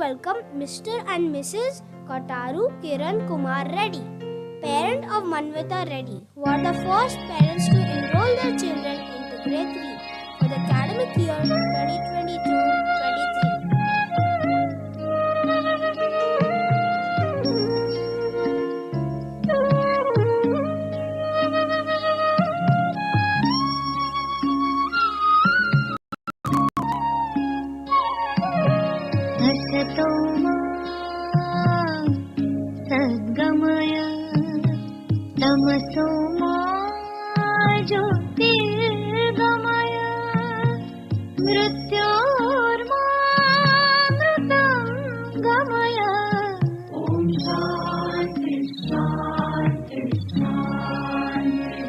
welcome Mr. and Mrs. Kotaru Kiran Kumar Reddy, parent of Manvita Reddy, who are the first parents to enroll their children into grade 3 for the academic year 2022-23. Sadgamaya tamasoma jyotirgamaya mrityormamritam gamaya. Om Shanti Shanti Shanti.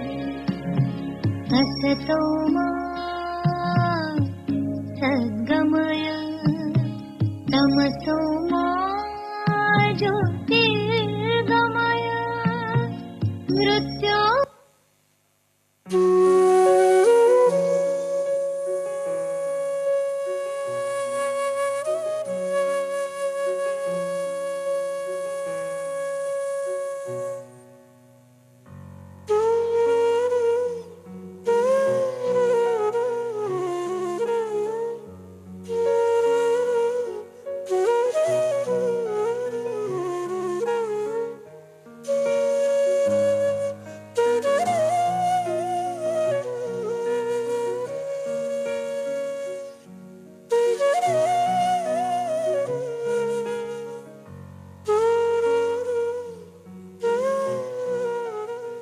Asatoma sadgamaya tamasoma jyotirgamaya mrityo.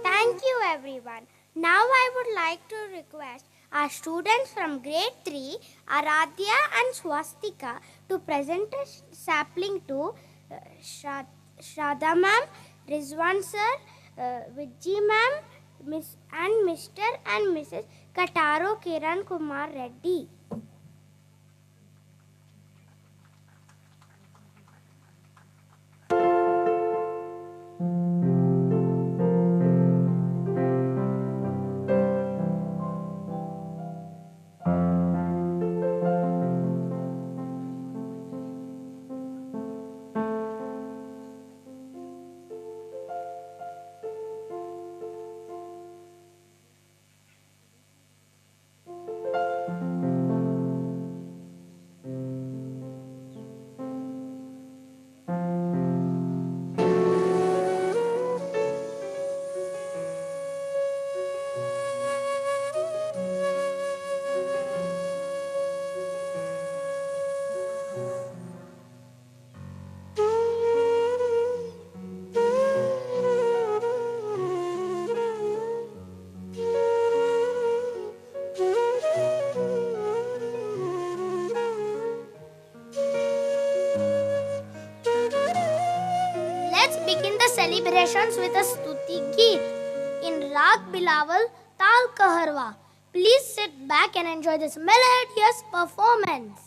Thank you, everyone. Now I would like to request our students from grade 3, Aradhya and Swastika, to present a sapling to Shraddha ma'am, Rizwan sir, Vijay ma'am, and Mr. and Mrs. Kataro Kiran Kumar Reddy. Let's begin the celebrations with a Stuti Geet in Rag Bilawal Tal Kaharwa. Please sit back and enjoy this melodious performance.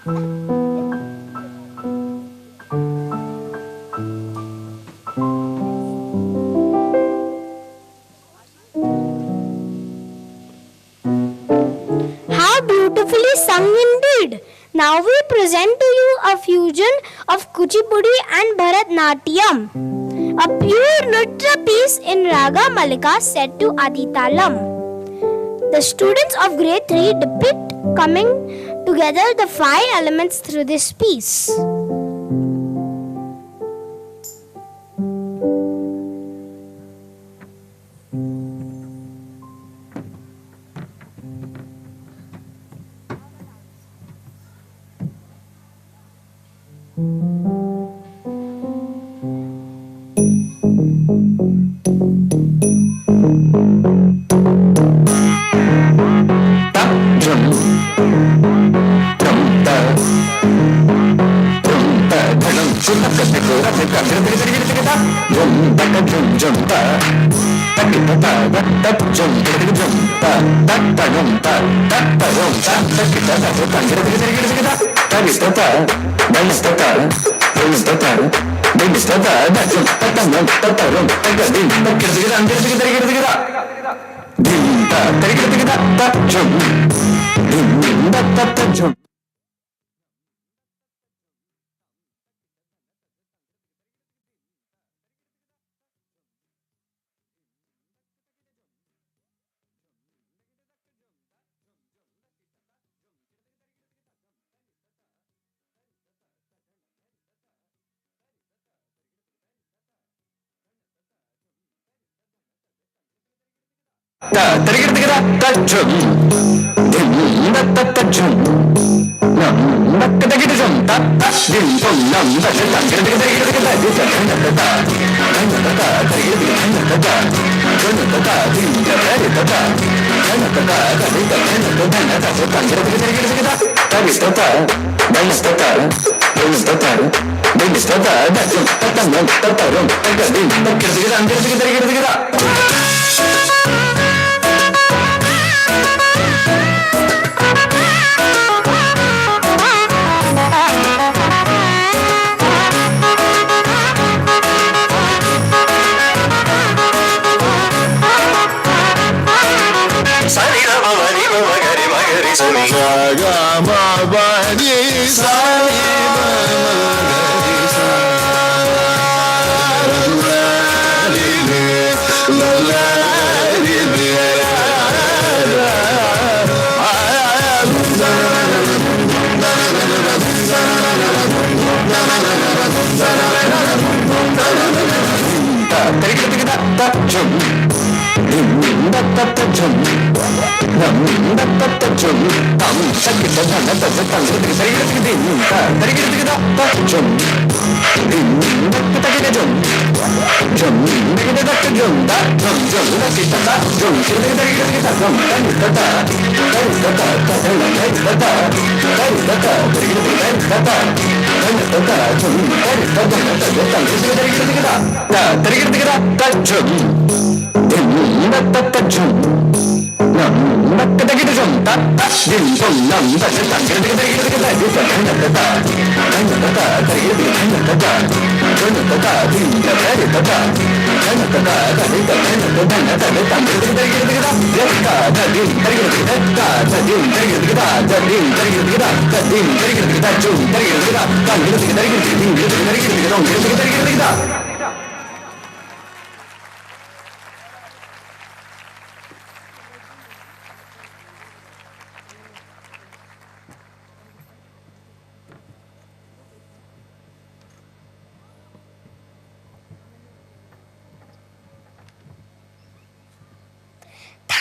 How beautifully sung indeed! Now we present to you a fusion of Kuchipudi and Bharatnatyam, a pure Nritya piece in Raga Malika set to Aditalam. The students of grade 3 depict coming together the 5 elements through this piece.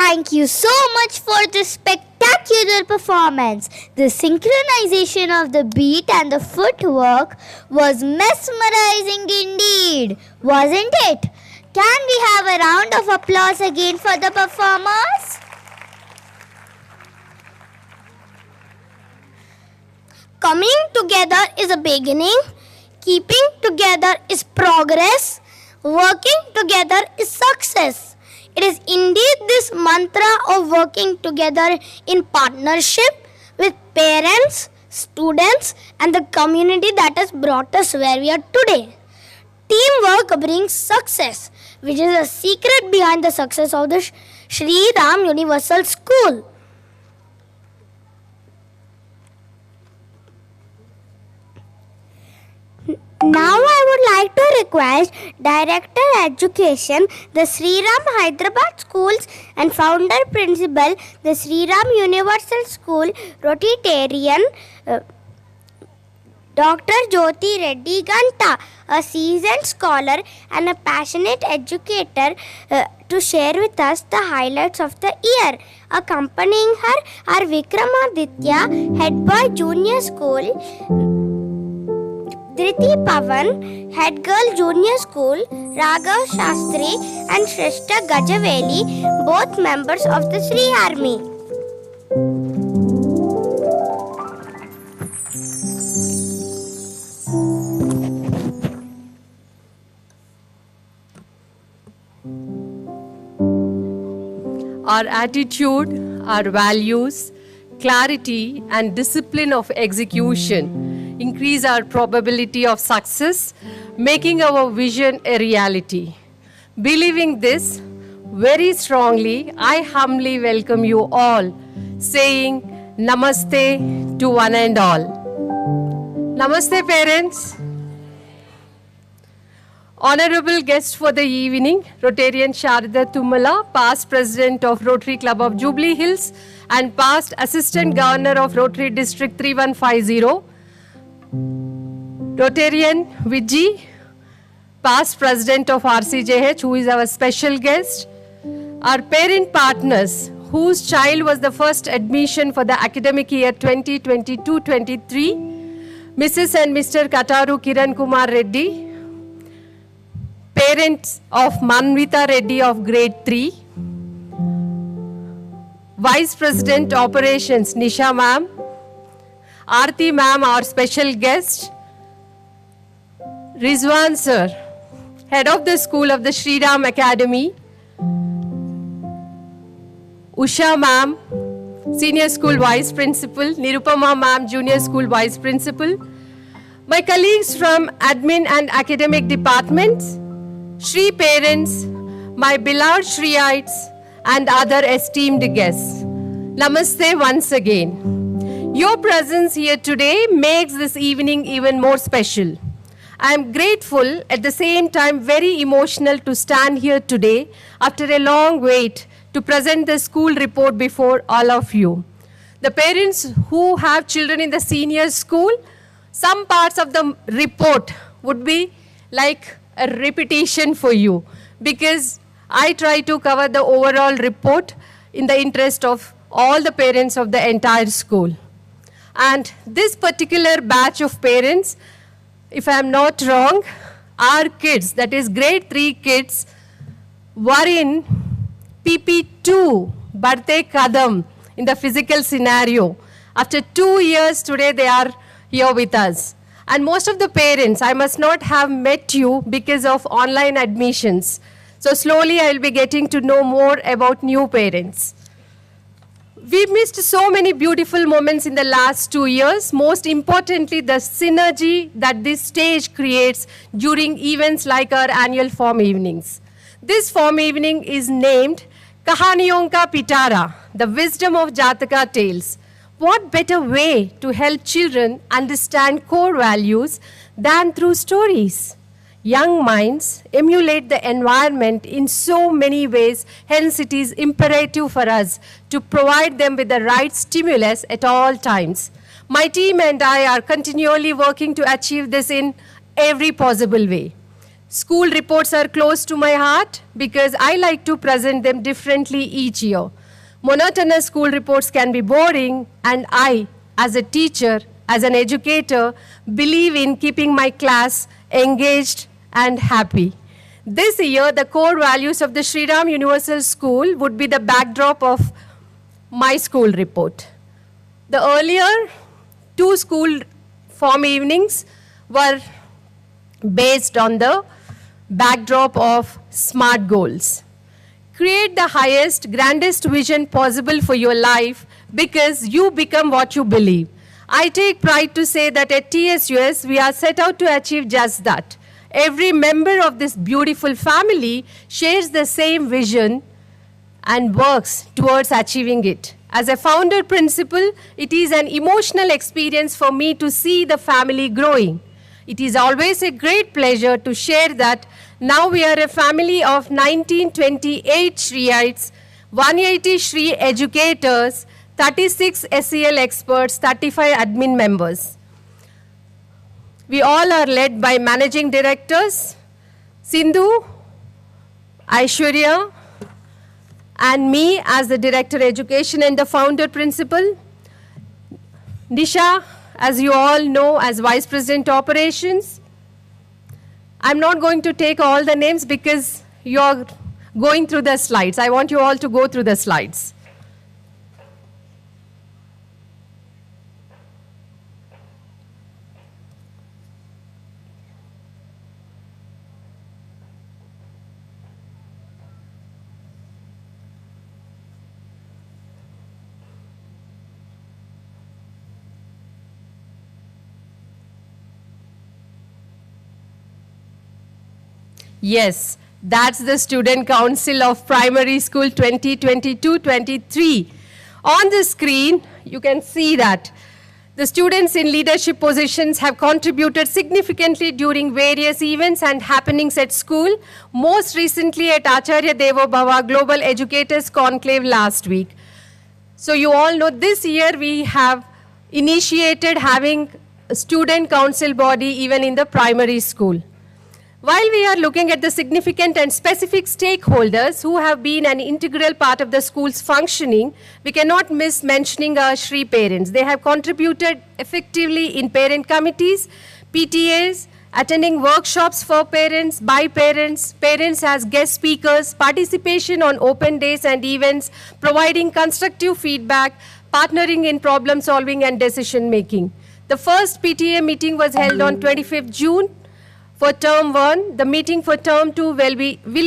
Thank you so much for this spectacular performance. The synchronization of the beat and the footwork was mesmerizing indeed, wasn't it? Can we have a round of applause again for the performers? Coming together is a beginning, keeping together is progress, working together is success. It is indeed this mantra of working together in partnership with parents, students, and the community that has brought us where we are today. Teamwork brings success, which is the secret behind the success of the Sri Ram Universal School. Now I would like to request Director Education, the Sri Ram Hyderabad Schools and Founder Principal, the Sri Ram Universal School, Rotarian, Dr. Jyoti Reddy Ganta, a seasoned scholar and a passionate educator, to share with us the highlights of the year. Accompanying her are Vikramaditya, Head Boy Junior School, Dhriti Pavan, Head Girl Junior School, Raghav Shastri and Shrestha Gajaveli, both members of the Sri Army. Our attitude, our values, clarity and discipline of execution increase our probability of success, making our vision a reality. Believing this very strongly, I humbly welcome you all, saying Namaste to one and all. Namaste, parents. Honorable guest for the evening, Rotarian Sharada Tumala, past president of Rotary Club of Jubilee Hills and past assistant governor of Rotary District 3150, Rotarian Vijay, past president of RCJH, who is our special guest, our parent partners, whose child was the first admission for the academic year 2022-23, Mrs. and Mr. Kataru Kiran Kumar Reddy, parents of Manvita Reddy of grade 3, Vice President Operations Nisha ma'am, Aarti ma'am, our special guest, Rizwan sir, head of the school of the Sri Ram Academy, Usha ma'am, senior school vice principal, Nirupama ma'am, junior school vice principal, my colleagues from admin and academic departments, Shri parents, my beloved Shriites and other esteemed guests. Namaste once again. Your presence here today makes this evening even more special. I am grateful, at the same time very emotional to stand here today after a long wait to present the school report before all of you. The parents who have children in the senior school, some parts of the report would be like a repetition for you because I try to cover the overall report in the interest of all the parents of the entire school. And this particular batch of parents, if I am not wrong, our kids, that is grade 3 kids, were in PP2, Barte Kadam, in the physical scenario. After 2 years, today they are here with us. And most of the parents, I must not have met you because of online admissions. So slowly I will be getting to know more about new parents. We missed so many beautiful moments in the last 2 years. Most importantly, the synergy that this stage creates during events like our annual form evenings. This form evening is named Kahaniyan pitara, the wisdom of jataka tales. What better way to help children understand core values than through stories? Young minds emulate the environment in so many ways, hence it is imperative for us to provide them with the right stimulus at all times. My team and I are continually working to achieve this in every possible way. School reports are close to my heart because I like to present them differently each year. Monotonous school reports can be boring, and I, as a teacher, as an educator, believe in keeping my class engaged and happy. This year, the core values of the Sri Ram Universal School would be the backdrop of my school report. The earlier 2 school form evenings were based on the backdrop of SMART goals. Create the highest, grandest vision possible for your life because you become what you believe. I take pride to say that at TSUS, we are set out to achieve just that. Every member of this beautiful family shares the same vision and works towards achieving it. As a founder principal, it is an emotional experience for me to see the family growing. It is always a great pleasure to share that now we are a family of 1928 Shriites, 180 Shri educators, 36 SEL experts, 35 admin members. We all are led by managing directors, Sindhu, Aishwarya, and me as the Director Education and the Founder Principal. Nisha, as you all know, as Vice President Operations. I'm not going to take all the names because you're going through the slides. I want you all to go through the slides. Yes, that's the Student Council of Primary School 2022-23. On the screen, you can see that the students in leadership positions have contributed significantly during various events and happenings at school, most recently at Acharya Devo Bhava Global Educators Conclave last week. So you all know this year we have initiated having a student council body even in the primary school. While we are looking at the significant and specific stakeholders who have been an integral part of the school's functioning, we cannot miss mentioning our Shri parents. They have contributed effectively in parent committees, PTAs, attending workshops for parents, by parents, parents as guest speakers, participation on open days and events, providing constructive feedback, partnering in problem solving and decision making. The first PTA meeting was held on 25th June. For term 1, the meeting for term 2 will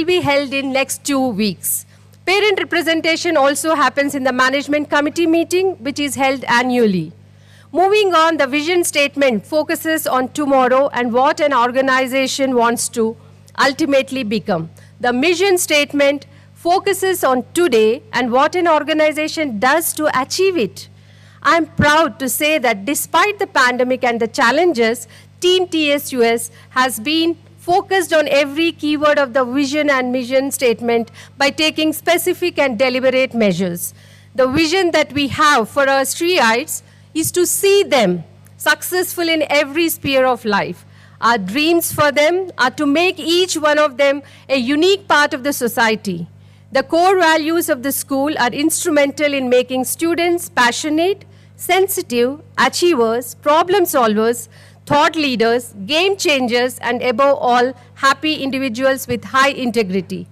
be held in next 2 weeks. Parent representation also happens in the management committee meeting, which is held annually. Moving on, the vision statement focuses on tomorrow and what an organization wants to ultimately become. The mission statement focuses on today and what an organization does to achieve it. I'm proud to say that despite the pandemic and the challenges, Team TSUS has been focused on every keyword of the vision and mission statement by taking specific and deliberate measures. The vision that we have for our Shriites is to see them successful in every sphere of life. Our dreams for them are to make each one of them a unique part of the society. The core values of the school are instrumental in making students passionate, sensitive, achievers, problem solvers, thought leaders, game changers, and above all, happy individuals with high integrity.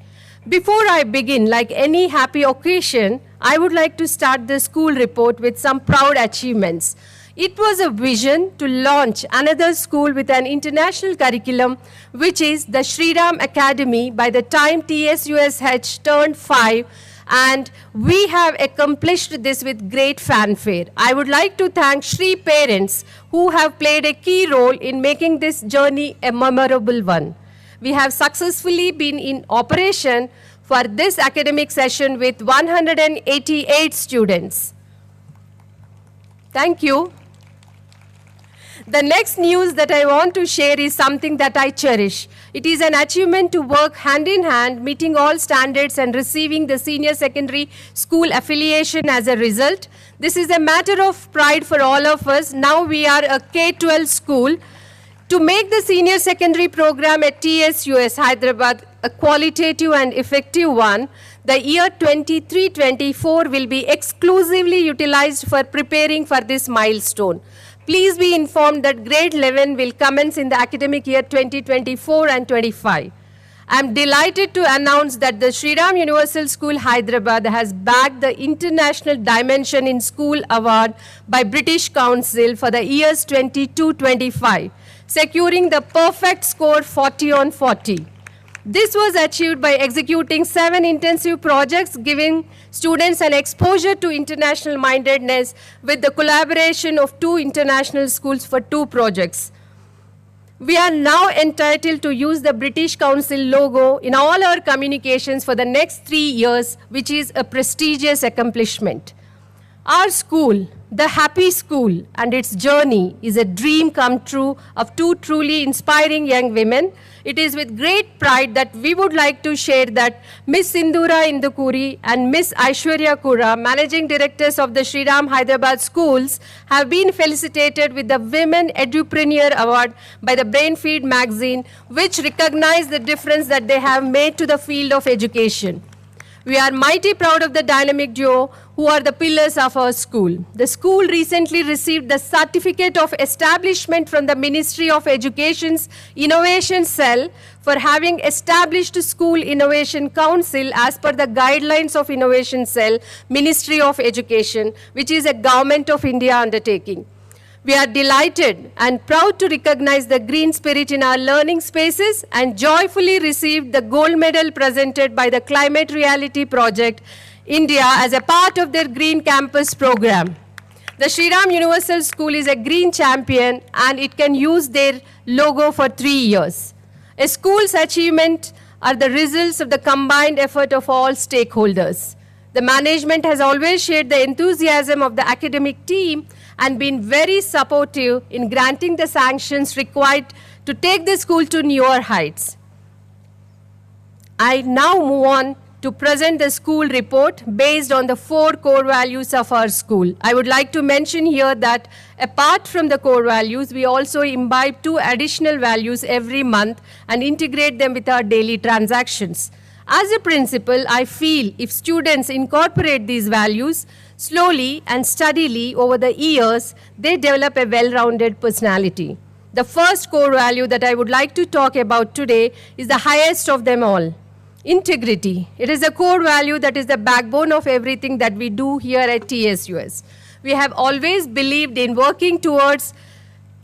Before I begin, like any happy occasion, I would like to start the school report with some proud achievements. It was a vision to launch another school with an international curriculum, which is the Shriram Academy by the time TSUSH turned 5, and we have accomplished this with great fanfare. I would like to thank Shri parents who have played a key role in making this journey a memorable one. We have successfully been in operation for this academic session with 188 students. Thank you. The next news that I want to share is something that I cherish. It is an achievement to work hand in hand, meeting all standards and receiving the senior secondary school affiliation as a result. This is a matter of pride for all of us. Now we are a K-12 school. To make the senior secondary program at TSUS Hyderabad a qualitative and effective one, the year 23-24 will be exclusively utilized for preparing for this milestone. Please be informed that grade 11 will commence in the academic year 2024 and 25. I am delighted to announce that the Shriram Universal School Hyderabad has bagged the International Dimension in School Award by British Council for the years 22-25, securing the perfect score 40 on 40. This was achieved by executing 7 intensive projects, giving students an exposure to international mindedness with the collaboration of 2 international schools for 2 projects. We are now entitled to use the British Council logo in all our communications for the next 3 years, which is a prestigious accomplishment. Our school, the Happy School, and its journey is a dream come true of 2 truly inspiring young women. It is with great pride that we would like to share that Miss Sindura Indukuri and Miss Aishwarya Kura, Managing Directors of the Sri Ram Hyderabad Schools, have been felicitated with the Women Edupreneur Award by the Brainfeed magazine, which recognizes the difference that they have made to the field of education. We are mighty proud of the dynamic duo who are the pillars of our school. The school recently received the Certificate of Establishment from the Ministry of Education's Innovation Cell for having established School Innovation Council as per the guidelines of Innovation Cell, Ministry of Education, which is a Government of India undertaking. We are delighted and proud to recognize the green spirit in our learning spaces and joyfully received the gold medal presented by the Climate Reality Project India as a part of their Green Campus program. The Sri Ram Universal School is a green champion and it can use their logo for 3 years. A school's achievement are the results of the combined effort of all stakeholders. The management has always shared the enthusiasm of the academic team and been very supportive in granting the sanctions required to take the school to newer heights. I now move on to present the school report based on the 4 core values of our school. I would like to mention here that apart from the core values, we also imbibe 2 additional values every month and integrate them with our daily transactions. As a principal, I feel if students incorporate these values slowly and steadily over the years, they develop a well-rounded personality. The first core value that I would like to talk about today is the highest of them all. Integrity. It is a core value that is the backbone of everything that we do here at TSUS. We have always believed in working towards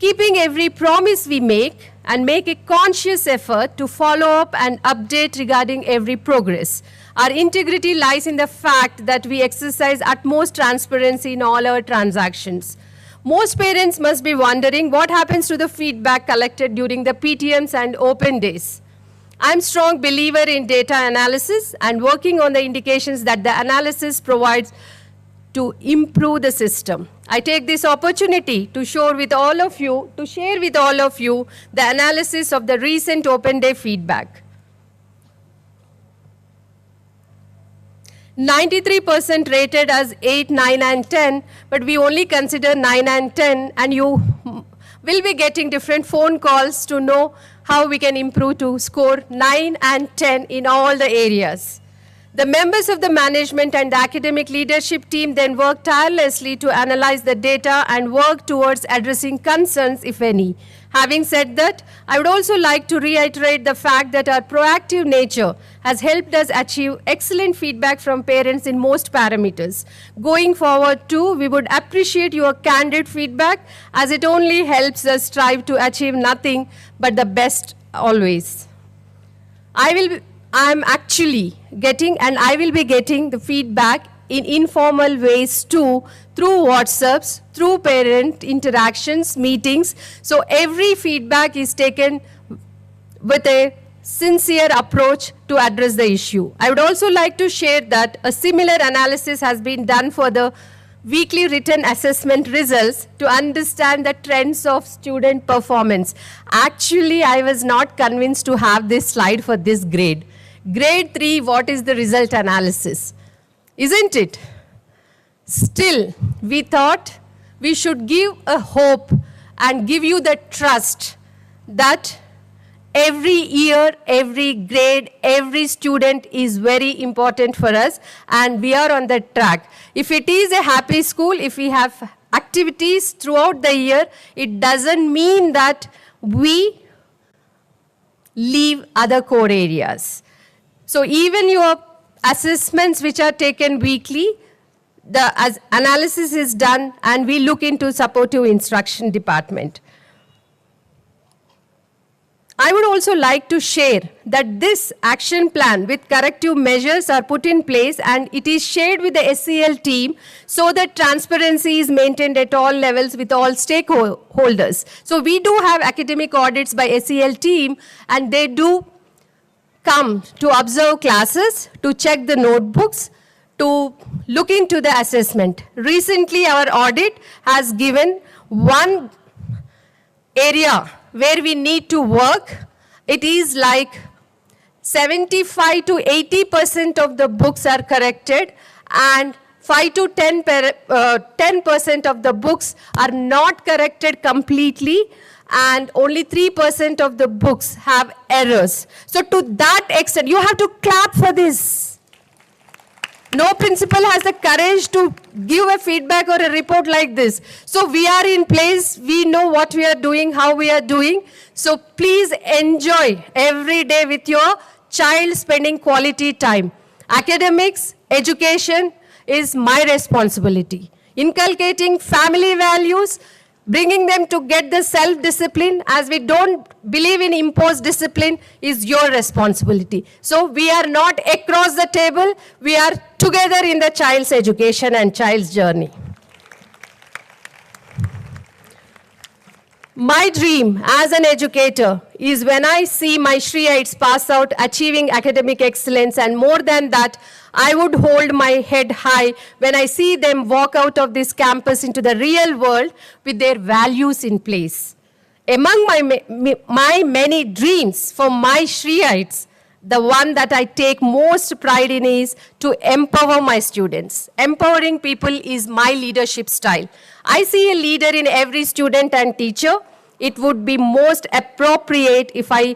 keeping every promise we make and make a conscious effort to follow up and update regarding every progress. Our integrity lies in the fact that we exercise utmost transparency in all our transactions. Most parents must be wondering what happens to the feedback collected during the PTMs and open days. I'm a strong believer in data analysis and working on the indications that the analysis provides to improve the system. I take this opportunity to share with all of you the analysis of the recent open day feedback. 93% rated as 8, 9 and 10, but we only consider 9 and 10, and you will be getting different phone calls to know how we can improve to score 9 and 10 in all the areas. The members of the management and the academic leadership team then work tirelessly to analyze the data and work towards addressing concerns, if any. Having said that, I would also like to reiterate the fact that our proactive nature has helped us achieve excellent feedback from parents in most parameters. Going forward too, we would appreciate your candid feedback as it only helps us strive to achieve nothing but the best always. I will be getting the feedback in informal ways too, through WhatsApps, through parent interactions, meetings. So every feedback is taken with a sincere approach to address the issue. I would also like to share that a similar analysis has been done for the weekly written assessment results to understand the trends of student performance. Actually, I was not convinced to have this slide for this grade. Grade 3, what is the result analysis? Isn't it? Still, we thought we should give a hope and give you the trust that every year, every grade, every student is very important for us and we are on the track. If it is a happy school, if we have activities throughout the year, it doesn't mean that we leave other core areas. So even your assessments which are taken weekly, the analysis is done and we look into supportive instruction department. I would also like to share that this action plan with corrective measures are put in place and it is shared with the SEL team so that transparency is maintained at all levels with all stakeholders. So we do have academic audits by SEL team and they do come to observe classes, to check the notebooks, to look into the assessment. Recently, our audit has given one area where we need to work. It is like 75 to 80% of the books are corrected and 5 to 10% of the books are not corrected completely and only 3% of the books have errors. So to that extent, you have to clap for this. No principal has the courage to give a feedback or a report like this. So we are in place, we know what we are doing, how we are doing. So please enjoy every day with your child spending quality time. Academics, education is my responsibility. Inculcating family values, bringing them to get the self-discipline, as we don't believe in imposed discipline, is your responsibility. So we are not across the table, we are together in the child's education and child's journey. My dream as an educator is when I see my Shriyaites pass out achieving academic excellence, and more than that, I would hold my head high when I see them walk out of this campus into the real world with their values in place. Among my many dreams for my Shriyaites, the one that I take most pride in is to empower my students. Empowering people is my leadership style. I see a leader in every student and teacher. It would be most appropriate if I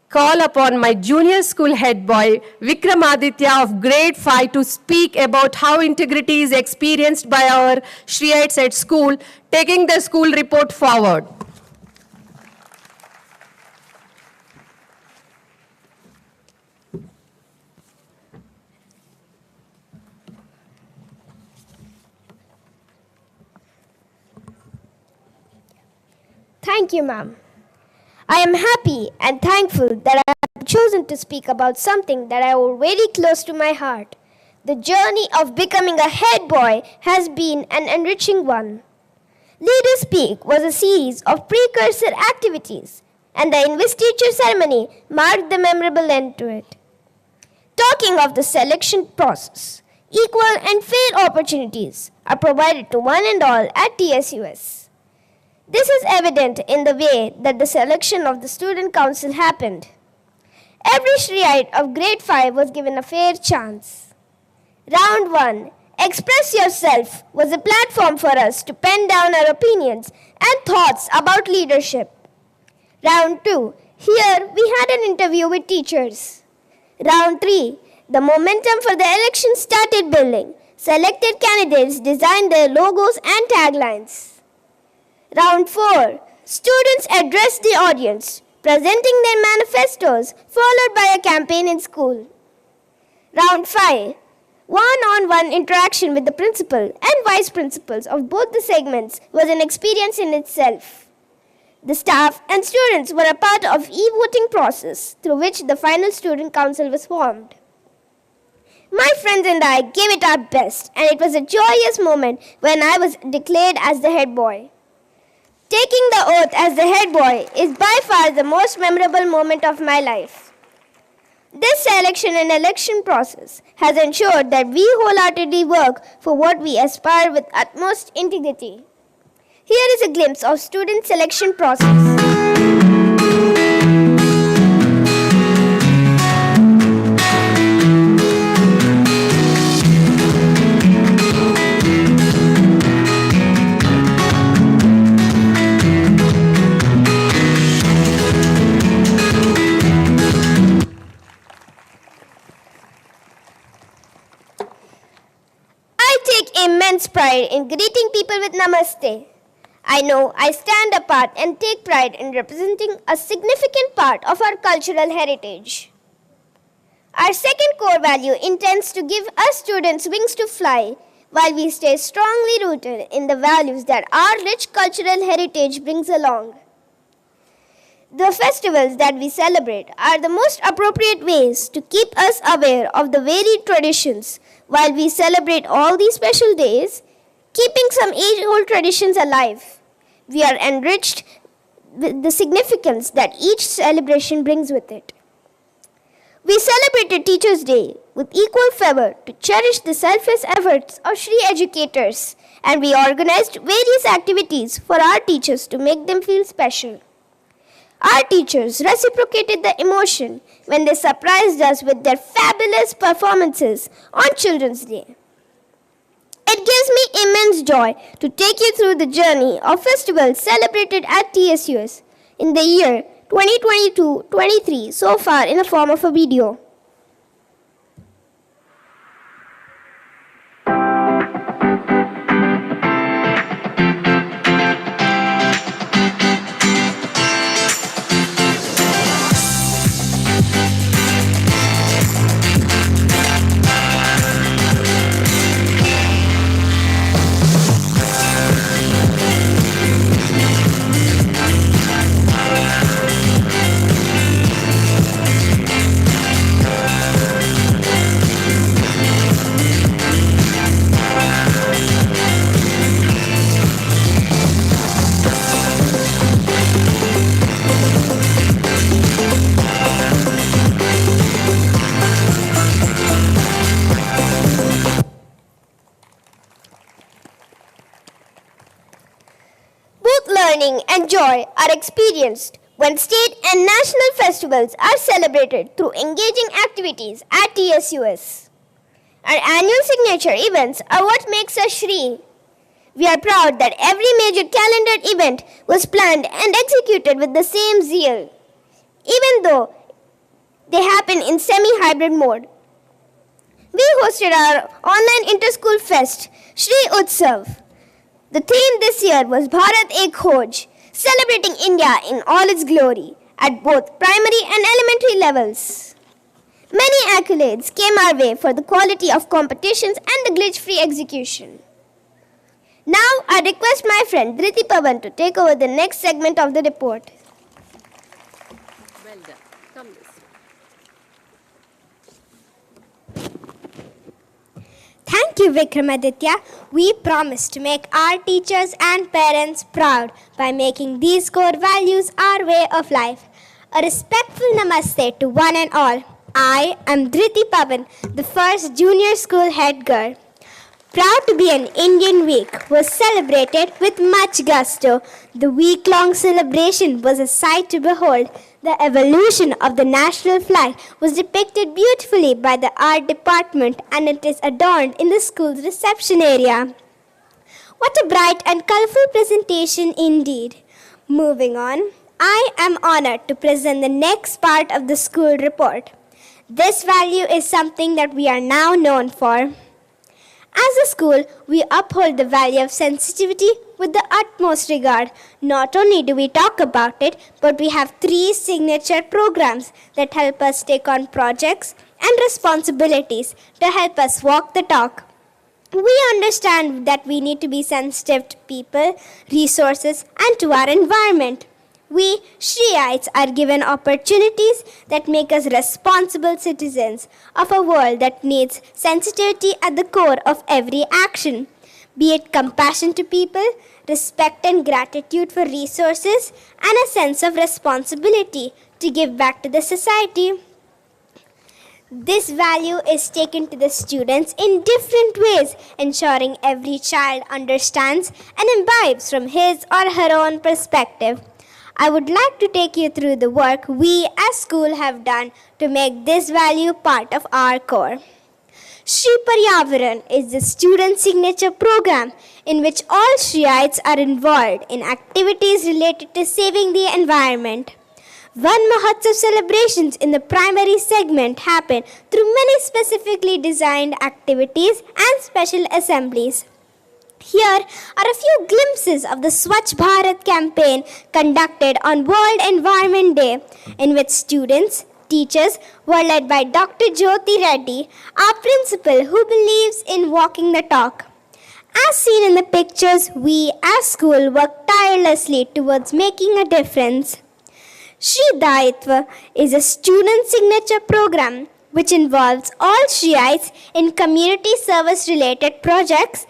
call upon my junior school head boy, Vikramaditya of grade 5, to speak about how integrity is experienced by our Shriyaites at school, taking the school report forward. Thank you, ma'am. I am happy and thankful that I have chosen to speak about something that I hold very close to my heart. The journey of becoming a head boy has been an enriching one. Leader Speak was a series of precursor activities, and the investiture ceremony marked the memorable end to it. Talking of the selection process, equal and fair opportunities are provided to one and all at TSUS. This is evident in the way that the selection of the student council happened. Every Shriite of grade 5 was given a fair chance. Round 1, Express Yourself, was a platform for us to pen down our opinions and thoughts about leadership. Round 2, here we had an interview with teachers. Round 3, the momentum for the election started building. Selected candidates designed their logos and taglines. Round 4, students addressed the audience, presenting their manifestos, followed by a campaign in school. Round 5, one-on-one interaction with the principal and vice principals of both the segments was an experience in itself. The staff and students were a part of e-voting process through which the final student council was formed. My friends and I gave it our best, and it was a joyous moment when I was declared as the head boy. Taking the oath as the head boy is by far the most memorable moment of my life. This selection and election process has ensured that we wholeheartedly work for what we aspire with utmost integrity. Here is a glimpse of student selection process. Immense pride in greeting people with namaste. I know I stand apart and take pride in representing a significant part of our cultural heritage. Our second core value intends to give us students wings to fly while we stay strongly rooted in the values that our rich cultural heritage brings along. The festivals that we celebrate are the most appropriate ways to keep us aware of the varied traditions. While we celebrate all these special days, keeping some age-old traditions alive, we are enriched with the significance that each celebration brings with it. We celebrated Teachers' Day with equal fervor to cherish the selfless efforts of Shri educators, and we organized various activities for our teachers to make them feel special. Our teachers reciprocated the emotion when they surprised us with their fabulous performances on Children's Day. It gives me immense joy to take you through the journey of festivals celebrated at TSUS in the year 2022-23 so far in the form of a video. Learning and joy are experienced when state and national festivals are celebrated through engaging activities at TSUS. Our annual signature events are what makes us Shri. We are proud that every major calendared event was planned and executed with the same zeal, even though they happen in semi-hybrid mode. We hosted our online inter-school fest, Shri Utsav. The theme this year was Bharat Ek Khoj, celebrating India in all its glory at both primary and elementary levels. Many accolades came our way for the quality of competitions and the glitch-free execution. Now I request my friend Dhriti Pavan to take over the next segment of the report. Well done. Come this way. Thank you, Vikramaditya. We promise to make our teachers and parents proud by making these core values our way of life. A respectful namaste to one and all. I am Dhriti Pavan, the first junior school head girl. Proud to be an Indian Week was celebrated with much gusto. The week-long celebration was a sight to behold. The evolution of the national flag was depicted beautifully by the art department, and it is adorned in the school's reception area. What a bright and colorful presentation indeed. Moving on, I am honored to present the next part of the school report. This value is something that we are now known for. As a school, we uphold the value of sensitivity with the utmost regard. Not only do we talk about it, but we have 3 signature programs that help us take on projects and responsibilities to help us walk the talk. We understand that we need to be sensitive to people, resources, and to our environment. We Shriites are given opportunities that make us responsible citizens of a world that needs sensitivity at the core of every action, be it compassion to people, respect and gratitude for resources, and a sense of responsibility to give back to the society. This value is taken to the students in different ways, ensuring every child understands and imbibes from his or her own perspective. I would like to take you through the work we as school have done to make this value part of our core. Shri Paryavaran is the student signature program in which all Shriites are involved in activities related to saving the environment. Van Mahotsav celebrations in the primary segment happen through many specifically designed activities and special assemblies. Here are a few glimpses of the Swachh Bharat campaign conducted on World Environment Day, in which students, teachers were led by Dr. Jyoti Reddy, our principal who believes in walking the talk. As seen in the pictures, we as school work tirelessly towards making a difference. Shri Daitva is a student signature program which involves all Shriites in community service related projects.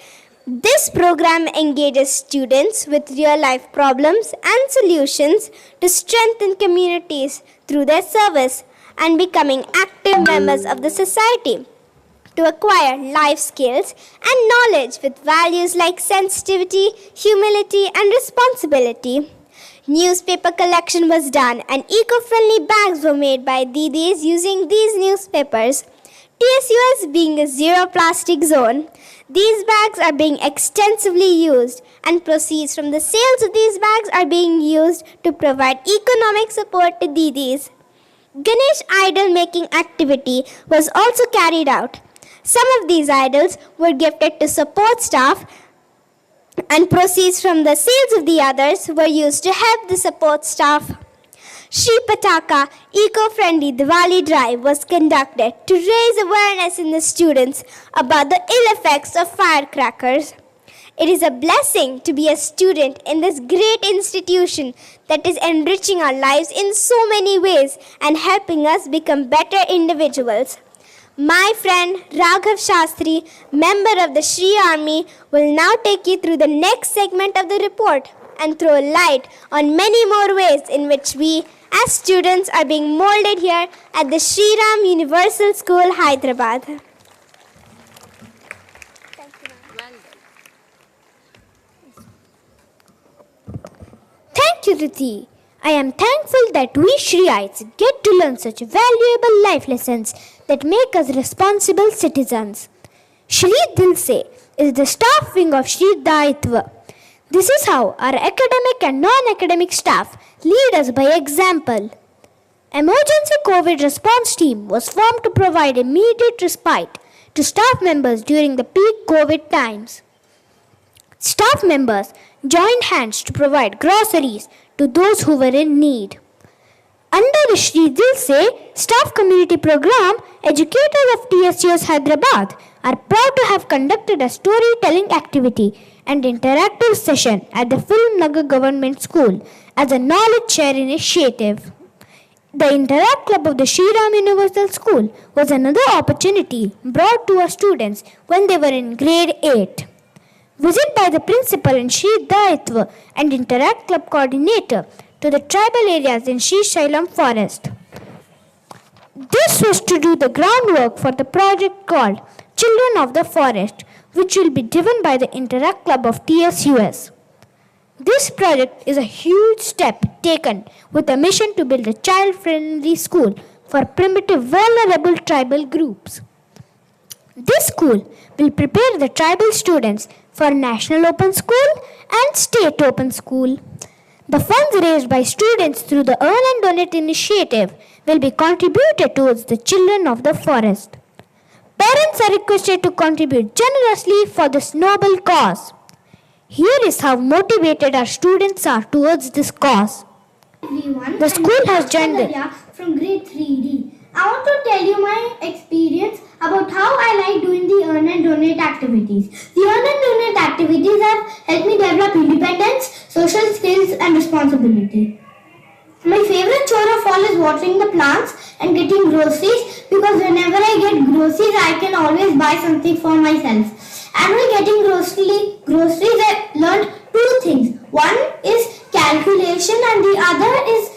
This program engages students with real life problems and solutions to strengthen communities through their service and becoming active members of the society, to acquire life skills and knowledge with values like sensitivity, humility, and responsibility. Newspaper collection was done and eco-friendly bags were made by Didis using these newspapers. TSUS being a zero plastic zone, these bags are being extensively used and proceeds from the sales of these bags are being used to provide economic support to Didis. Ganesh idol making activity was also carried out. Some of these idols were gifted to support staff and proceeds from the sales of the others were used to help the support staff. Shri Pataka eco-friendly Diwali drive was conducted to raise awareness in the students about the ill effects of firecrackers. It is a blessing to be a student in this great institution that is enriching our lives in so many ways and helping us become better individuals. My friend Raghav Shastri, member of the Shri Army, will now take you through the next segment of the report and throw light on many more ways in which we, as students, are being molded here at the Shri Ram Universal School, Hyderabad. Thank you, Riti. I am thankful that we Shriites get to learn such valuable life lessons that make us responsible citizens. Shri Dilse is the staff wing of Shri Daitva. This is how our academic and non-academic staff lead us by example. Emergency COVID response team was formed to provide immediate respite to staff members during the peak COVID times. Staff members joined hands to provide groceries to those who were in need. Under the Shri Dilse Staff Community Program, educators of TSUS Hyderabad are proud to have conducted a storytelling activity and interactive session at the Film Nagar Government School as a knowledge share initiative. The Interact Club of the Shri Ram Universal School was another opportunity brought to our students when they were in grade 8. Visit by the principal and Shri Daitva and Interact Club coordinator to the tribal areas in Shri Shailam forest. This was to do the groundwork for the project called Children of the Forest, which will be driven by the Interact Club of TSUS. This project is a huge step taken with a mission to build a child-friendly school for primitive vulnerable tribal groups. This school will prepare the tribal students for National Open School and State Open School. The funds raised by students through the Earn and Donate initiative will be contributed towards the children of the forest. Parents are requested to contribute generously for this noble cause. Here is how motivated our students are towards this cause. Everyone, The school has joined the from grade 3D. I want to tell you my experience about how I like doing the Earn and Donate activities. The Earn and Donate activities have helped me develop independence, social skills and responsibility. My favorite chore of all is watering the plants and getting groceries because whenever I get groceries, I can always buy something for myself. And while getting groceries, I learned two things. One is calculation and the other is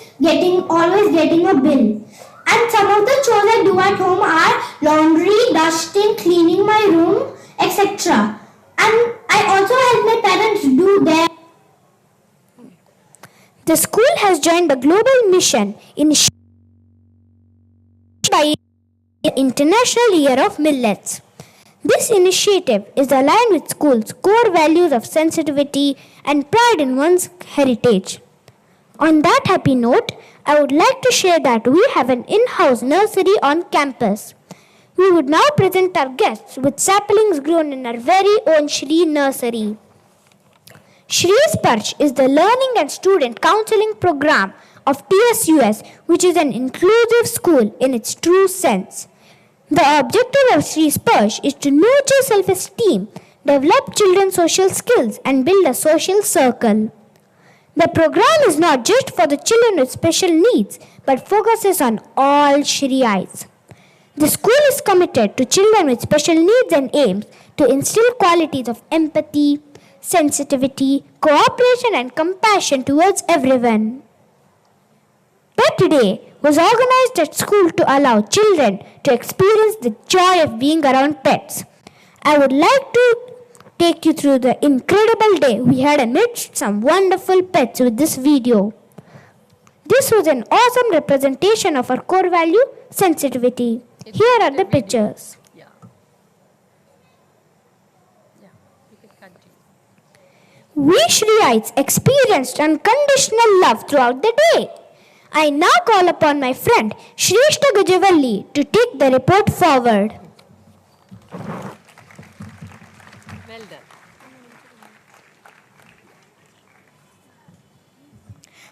always getting a bill. And some of the chores I do at home are laundry, dusting, cleaning my room, etc. And I also help my parents do their. The school has joined the global mission by the International Year of Millets. This initiative is aligned with school's core values of sensitivity and pride in one's heritage. On that happy note, I would like to share that we have an in-house nursery on campus. We would now present our guests with saplings grown in our very own Shri Nursery. Shri Sparsh is the learning and student counseling program of TSUS, which is an inclusive school in its true sense. The objective of Shri Sparsh is to nurture self-esteem, develop children's social skills, and build a social circle. The program is not just for the children with special needs, but focuses on all Shriites. The school is committed to children with special needs and aims to instill qualities of empathy, sensitivity, cooperation, and compassion towards everyone. Pet Day was organized at school to allow children to experience the joy of being around pets. I would like to take you through the incredible day we had amidst some wonderful pets with this video. This was an awesome representation of our core value, sensitivity. Here are the pictures. Yeah. Yeah, you can continue. We Shriites experienced unconditional love throughout the day. I now call upon my friend Shrestha Gajavalli to take the report forward. Well done.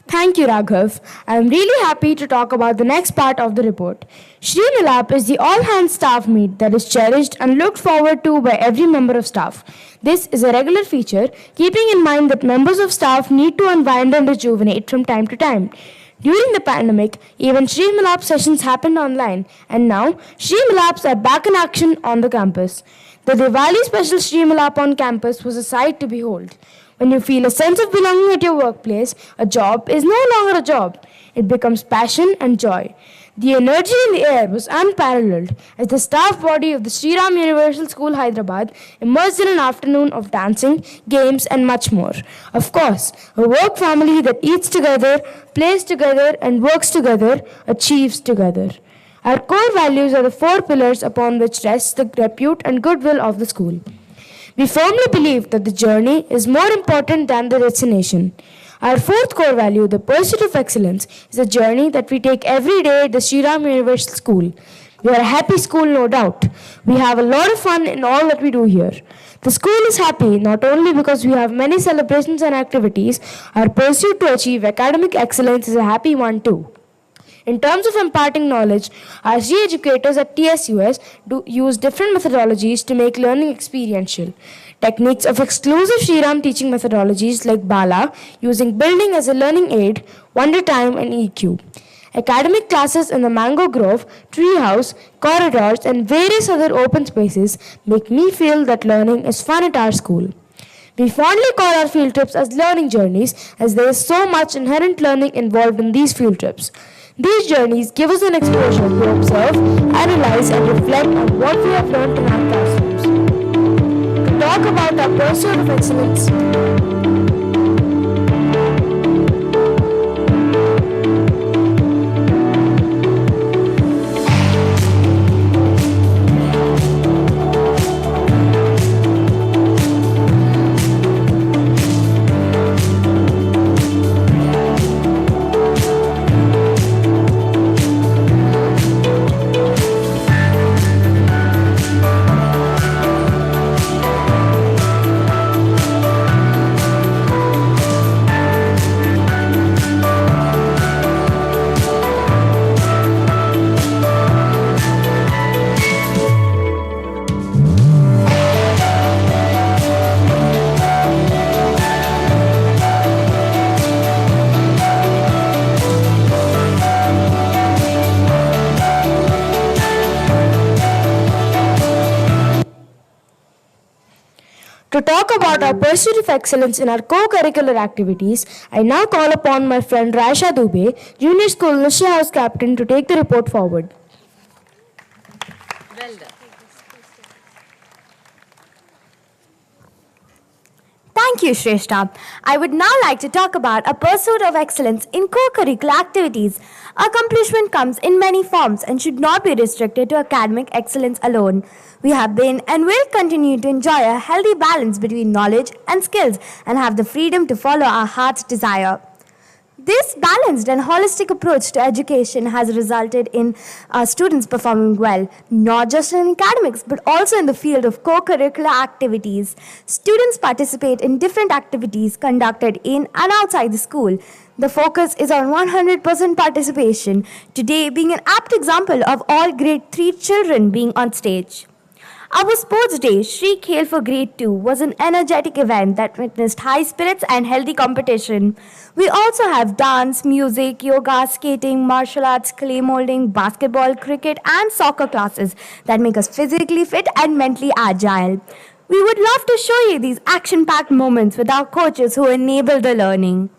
Thank you, Raghav. I am really happy to talk about the next part of the report. Shri Milap is the all-hands staff meet that is cherished and looked forward to by every member of staff. This is a regular feature, keeping in mind that members of staff need to unwind and rejuvenate from time to time. During the pandemic, even Shri Milap sessions happened online, and now Shri Milaps are back in action on the campus. The Diwali special Shri Milap on campus was a sight to behold. When you feel a sense of belonging at your workplace, a job is no longer a job. It becomes passion and joy. The energy in the air was unparalleled as the staff body of the Sri Ram Universal School Hyderabad immersed in an afternoon of dancing, games and much more. Of course, a work family that eats together, plays together and works together, achieves together. Our core values are the 4 pillars upon which rests the repute and goodwill of the school. We firmly believe that the journey is more important than the destination. Our 4th core value, the pursuit of excellence, is a journey that we take every day at the Sri Ram Universal School. We are a happy school, no doubt. We have a lot of fun in all that we do here. The school is happy not only because we have many celebrations and activities, our pursuit to achieve academic excellence is a happy one too. In terms of imparting knowledge, our SG educators at TSUS use different methodologies to make learning experiential. Techniques of exclusive Shriram teaching methodologies like Bala, using building as a learning aid, Wonder Time and EQ. Academic classes in the Mango Grove, Treehouse, corridors and various other open spaces make me feel that learning is fun at our school. We fondly call our field trips as learning journeys as there is so much inherent learning involved in these field trips. These journeys give us an exposure to observe, analyze and reflect on what we have learned in our classrooms. To talk about our pursuit of excellence, to talk about our pursuit of excellence in our co-curricular activities, I now call upon my friend Raisha Dubey, Junior School Nisha House Captain, to take the report forward. Well done. Thank you, Shrestha. I would now like to talk about a pursuit of excellence in co-curricular activities. Accomplishment comes in many forms and should not be restricted to academic excellence alone. We have been and will continue to enjoy a healthy balance between knowledge and skills and have the freedom to follow our heart's desire. This balanced and holistic approach to education has resulted in our students performing well, not just in academics, but also in the field of co-curricular activities. Students participate in different activities conducted in and outside the school. The focus is on 100% participation, today being an apt example of all grade 3 children being on stage. Our sports day, Shri Khel for Grade 2, was an energetic event that witnessed high spirits and healthy competition. We also have dance, music, yoga, skating, martial arts, clay molding, basketball, cricket, and soccer classes that make us physically fit and mentally agile. We would love to show you these action packed moments with our coaches who enable the learning.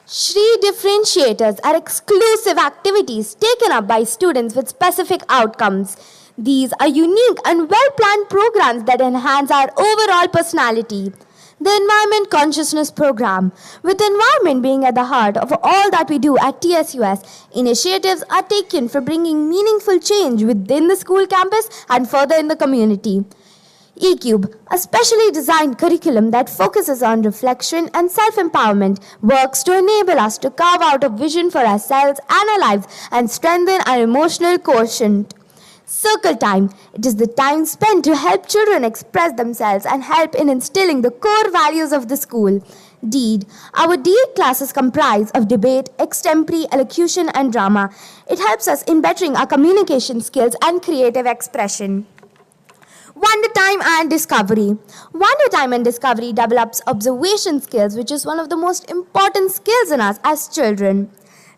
Shri differentiators are exclusive activities taken up by students with specific outcomes. These are unique and well planned programs that enhance our overall personality. The Environment Consciousness Program, with environment being at the heart of all that we do at TSUS, initiatives are taken for bringing meaningful change within the school campus and further in the community. eCube, a specially designed curriculum that focuses on reflection and self-empowerment, works to enable us to carve out a vision for ourselves and our lives and strengthen our emotional quotient. Circle time. It is the time spent to help children express themselves and help in instilling the core values of the school. Deed. Our Deed classes comprise of debate, extempore, elocution, and drama. It helps us in bettering our communication skills and creative expression. Wonder Time and Discovery. Wonder Time and Discovery develops observation skills, which is one of the most important skills in us as children.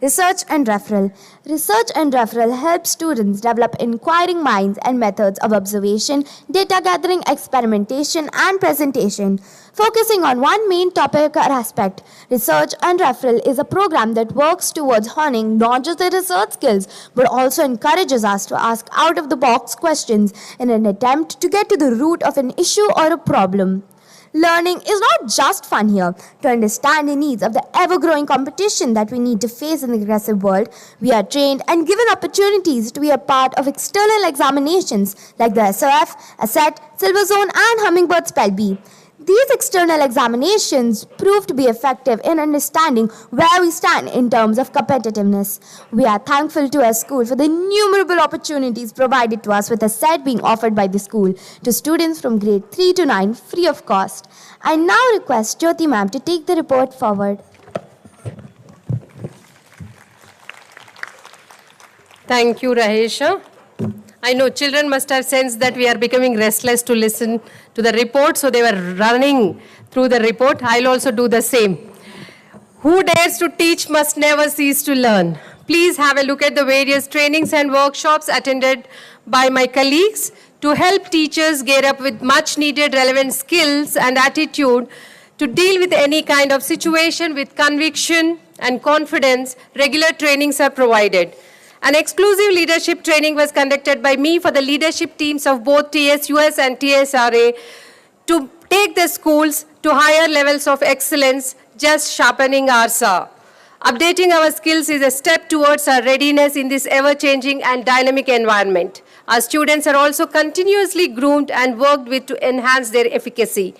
Research and referral. Research and referral help students develop inquiring minds and methods of observation, data gathering, experimentation, and presentation. Focusing on one main topic or aspect, Research and Referral is a program that works towards honing not just the research skills, but also encourages us to ask out-of-the-box questions in an attempt to get to the root of an issue or a problem. Learning is not just fun here. To understand the needs of the ever-growing competition that we need to face in the aggressive world, we are trained and given opportunities to be a part of external examinations like the SOF, ASET, Silver Zone, and Hummingbird Spell Bee. These external examinations prove to be effective in understanding where we stand in terms of competitiveness. We are thankful to our school for the innumerable opportunities provided to us with a set being offered by the school to students from grade 3 to 9 free of cost. I now request Jyoti ma'am to take the report forward. Thank you, Rahesha. I know children must have sensed that we are becoming restless to listen to the report, so they were running through the report. I'll also do the same. Who dares to teach must never cease to learn. Please have a look at the various trainings and workshops attended by my colleagues to help teachers gear up with much needed relevant skills and attitude to deal with any kind of situation with conviction and confidence. Regular trainings are provided. An exclusive leadership training was conducted by me for the leadership teams of both TSUS and TSRA to take the schools to higher levels of excellence, just sharpening our saw. Updating our skills is a step towards our readiness in this ever-changing and dynamic environment. Our students are also continuously groomed and worked with to enhance their efficacy.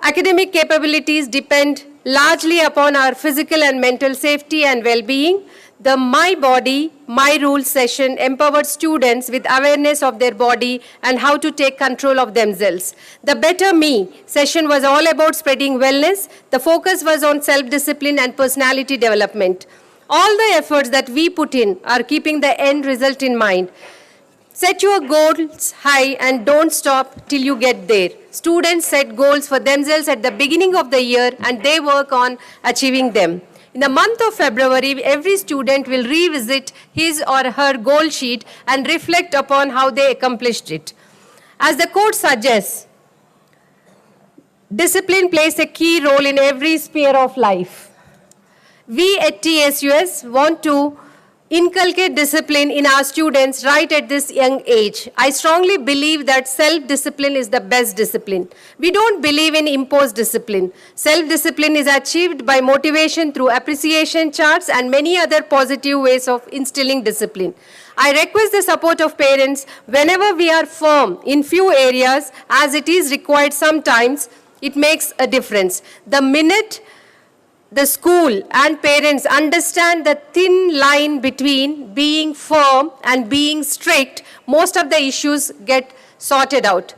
Academic capabilities depend largely upon our physical and mental safety and well-being. The My Body, My Rules session empowered students with awareness of their body and how to take control of themselves. The Better Me session was all about spreading wellness. The focus was on self-discipline and personality development. All the efforts that we put in are keeping the end result in mind. Set your goals high and don't stop till you get there. Students set goals for themselves at the beginning of the year and they work on achieving them. In the month of February, every student will revisit his or her goal sheet and reflect upon how they accomplished it. As the quote suggests, discipline plays a key role in every sphere of life. We at TSUS want to inculcate discipline in our students right at this young age. I strongly believe that self-discipline is the best discipline. We don't believe in imposed discipline. Self-discipline is achieved by motivation through appreciation charts and many other positive ways of instilling discipline. I request the support of parents whenever we are firm in few areas, as it is required sometimes. It makes a difference. The minute the school and parents understand the thin line between being firm and being strict, most of the issues get sorted out.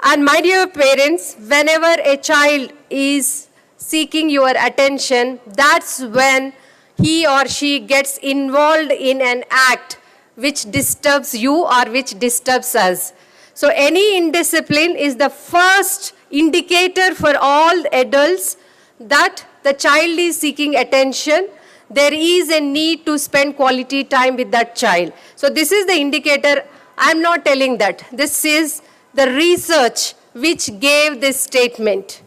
And my dear parents, whenever a child is seeking your attention, that's when he or she gets involved in an act which disturbs you or which disturbs us. So any indiscipline is the first indicator for all adults that the child is seeking attention. There is a need to spend quality time with that child. So this is the indicator. I'm not telling that. This is the research which gave this statement.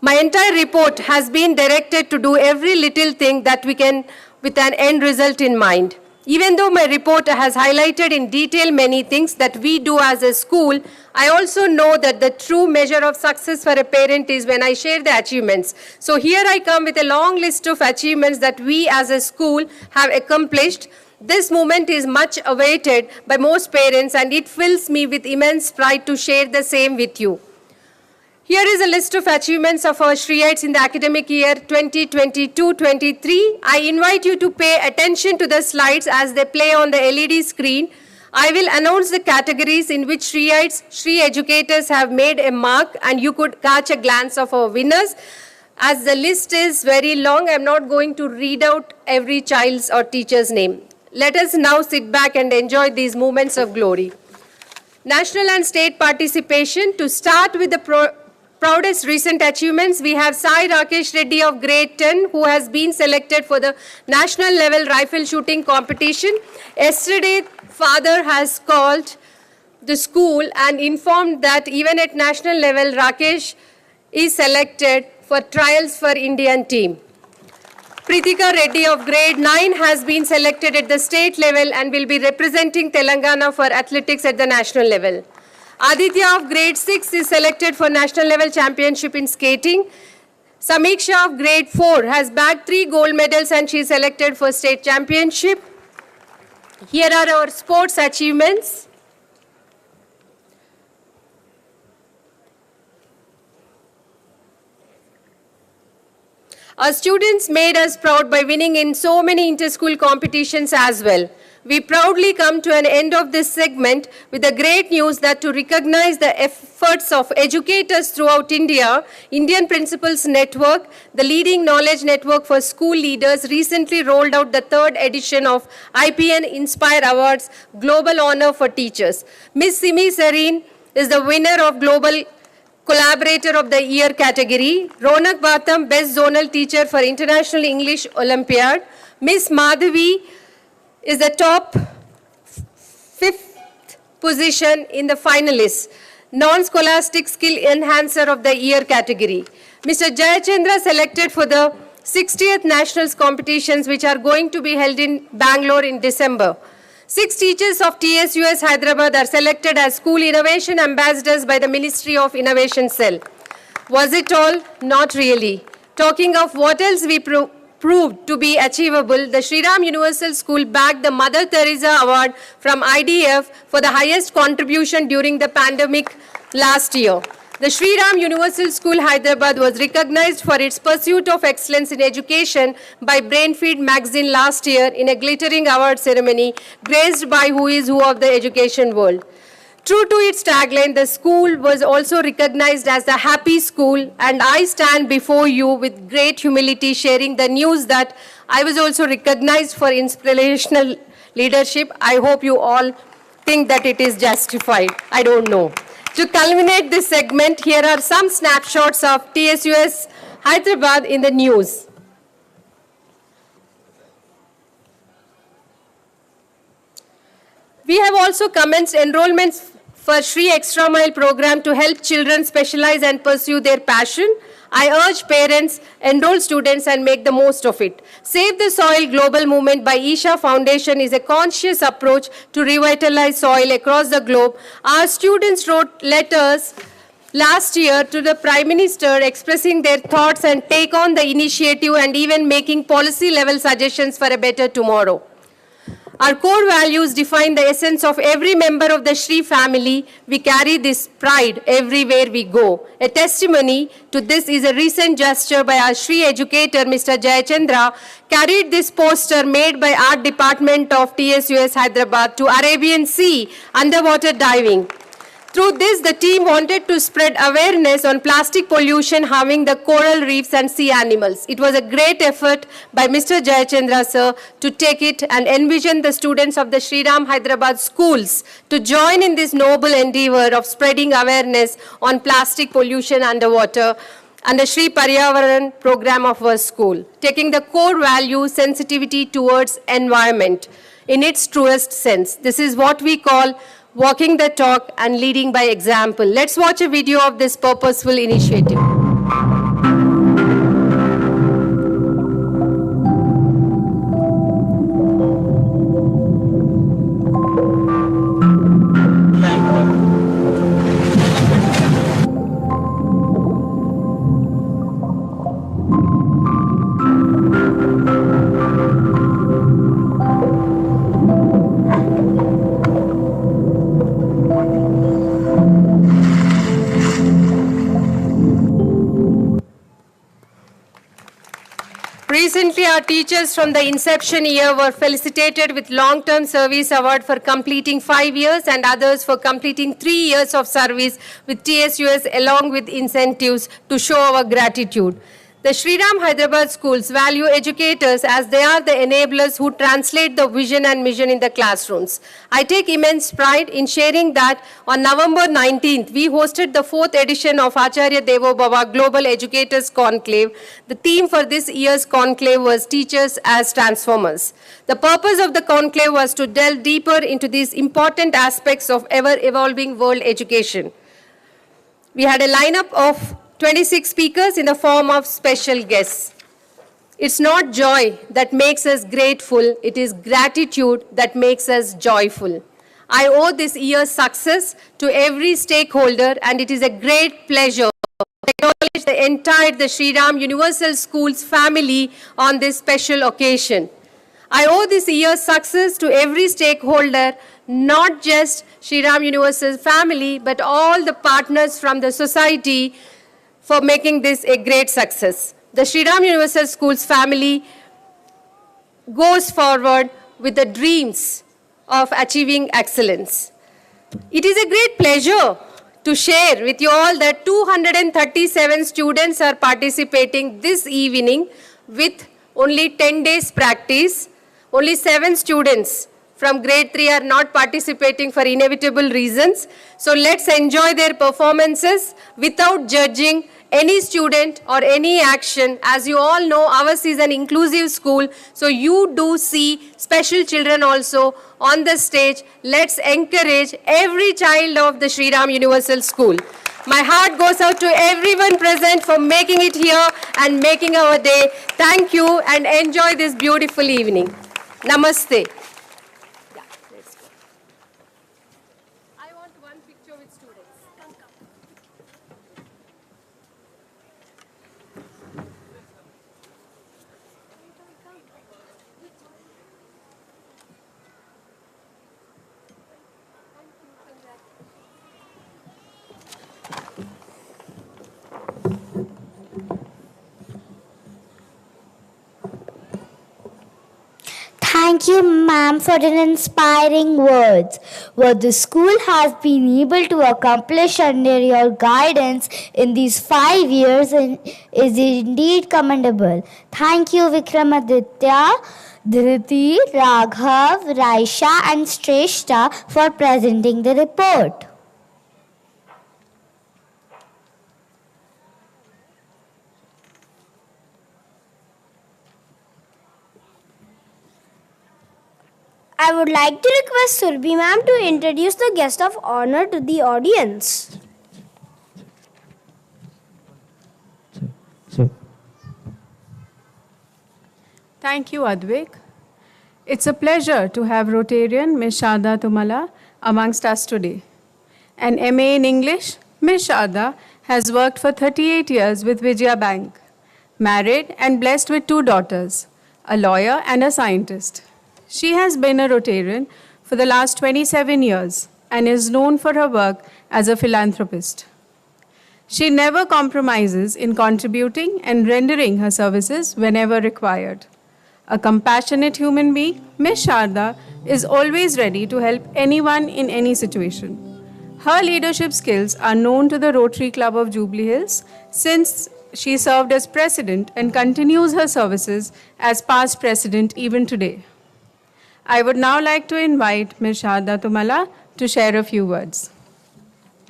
My entire report has been directed to do every little thing that we can with an end result in mind. Even though my report has highlighted in detail many things that we do as a school, I also know that the true measure of success for a parent is when I share the achievements. So here I come with a long list of achievements that we as a school have accomplished. This moment is much awaited by most parents, and it fills me with immense pride to share the same with you. Here is a list of achievements of our Shriyaites in the academic year 2022-23. I invite you to pay attention to the slides as they play on the LED screen. I will announce the categories in which Shriyaites, Shri educators have made a mark, and you could catch a glance of our winners. As the list is very long, I am not going to read out every child's or teacher's name. Let us now sit back and enjoy these moments of glory. National and state participation. To start with the proudest recent achievements, we have Sai Rakesh Reddy of grade 10, who has been selected for the national level rifle shooting competition. Yesterday, father has called the school and informed that even at national level, Rakesh is selected for trials for Indian team. Pritika Reddy of grade 9 has been selected at the state level and will be representing Telangana for athletics at the national level. Aditya of grade 6 is selected for national level championship in skating. Samiksha of grade 4 has bagged 3 gold medals and she is selected for state championship. Here are our sports achievements. Our students made us proud by winning in so many inter-school competitions as well. We proudly come to an end of this segment with the great news that to recognize the efforts of educators throughout India, Indian Principals Network, the leading knowledge network for school leaders, recently rolled out the 3rd edition of IPN Inspire Awards Global Honor for Teachers. Ms. Simi Sareen is the winner of Global Collaborator of the Year category. Ronak Batam, Best Zonal Teacher for International English Olympiad. Ms. Madhavi is the top 5th position in the finalists, Non-Scholastic Skill Enhancer of the Year category. Mr. Jayachandra selected for the 60th Nationals competitions, which are going to be held in Bangalore in December. 6 teachers of TSUS Hyderabad are selected as School Innovation Ambassadors by the Ministry of Innovation Cell. Was it all? Not really. Talking of what else we proved to be achievable, the Sri Ram Universal School bagged the Mother Teresa Award from IDF for the highest contribution during the pandemic last year. The Sri Ram Universal School Hyderabad was recognized for its pursuit of excellence in education by Brainfeed magazine last year in a glittering award ceremony graced by who is who of the education world. True to its tagline, the school was also recognized as the happy school, and I stand before you with great humility sharing the news that I was also recognized for inspirational leadership. I hope you all think that it is justified. I don't know. To culminate this segment, here are some snapshots of TSUS Hyderabad in the news. We have also commenced enrollments for Shri Extra Mile program to help children specialize and pursue their passion. I urge parents, enroll students and make the most of it. Save the Soil Global Movement by Isha Foundation is a conscious approach to revitalize soil across the globe. Our students wrote letters last year to the Prime Minister expressing their thoughts and take on the initiative and even making policy level suggestions for a better tomorrow. Our core values define the essence of every member of the Shri family. We carry this pride everywhere we go. A testimony to this is a recent gesture by our Shri educator, Mr. Jayachandra, carried this poster made by Art Department of TSUS Hyderabad to Arabian Sea underwater diving. Through this, the team wanted to spread awareness on plastic pollution harming the coral reefs and sea animals. It was a great effort by Mr. Jayachandra sir to take it and envision the students of the Sriram Hyderabad schools to join in this noble endeavor of spreading awareness on plastic pollution underwater and the Shri Paryavaran program of our school, taking the core value sensitivity towards environment in its truest sense. This is what we call walking the talk and leading by example. Let's watch a video of this purposeful initiative. Recently, our teachers from the inception year were felicitated with long-term service award for completing 5 years and others for completing 3 years of service with TSUS along with incentives to show our gratitude. The Sriram Hyderabad schools value educators as they are the enablers who translate the vision and mission in the classrooms. I take immense pride in sharing that on November 19th, we hosted the 4th edition of Acharya Devo Bhava Global Educators Conclave. The theme for this year's conclave was Teachers as Transformers. The purpose of the conclave was to delve deeper into these important aspects of ever-evolving world education. We had a lineup of 26 speakers in the form of special guests. It's not joy that makes us grateful, it is gratitude that makes us joyful. I owe this year's success to every stakeholder and it is a great pleasure to acknowledge the Sriram Universal Schools family on this special occasion. I owe this year's success to every stakeholder, not just Sriram Universal family, but all the partners from the society for making this a great success. The Sriram Universal Schools family goes forward with the dreams of achieving excellence. It is a great pleasure to share with you all that 237 students are participating this evening with only 10 days practice. Only 7 students from grade 3 are not participating for inevitable reasons. So let's enjoy their performances without judging any student or any action. As you all know, ours is an inclusive school, so you do see special children also on the stage. Let's encourage every child of the Sriram Universal School. My heart goes out to everyone present for making it here and making our day. Thank you and enjoy this beautiful evening. Namaste. I want one picture with students. Thank you, ma'am, for an inspiring words. What the school has been able to accomplish under your guidance in these 5 years is indeed commendable. Thank you, Vikramaditya, Dhriti, Raghav, Raisha, and Shrestha for presenting the report. I would like to request Surbi ma'am to introduce the guest of honor to the audience. Thank you, Advik. It's a pleasure to have Rotarian Ms. Shada Tumala amongst us today. An MA in English, Ms. Shada has worked for 38 years with Vijaya Bank, married and blessed with 2 daughters, a lawyer and a scientist. She has been a Rotarian for the last 27 years and is known for her work as a philanthropist. She never compromises in contributing and rendering her services whenever required. A compassionate human being, Ms. Sharda is always ready to help anyone in any situation. Her leadership skills are known to the Rotary Club of Jubilee Hills since she served as president and continues her services as past president even today. I would now like to invite Ms. Sharda Tumala to share a few words.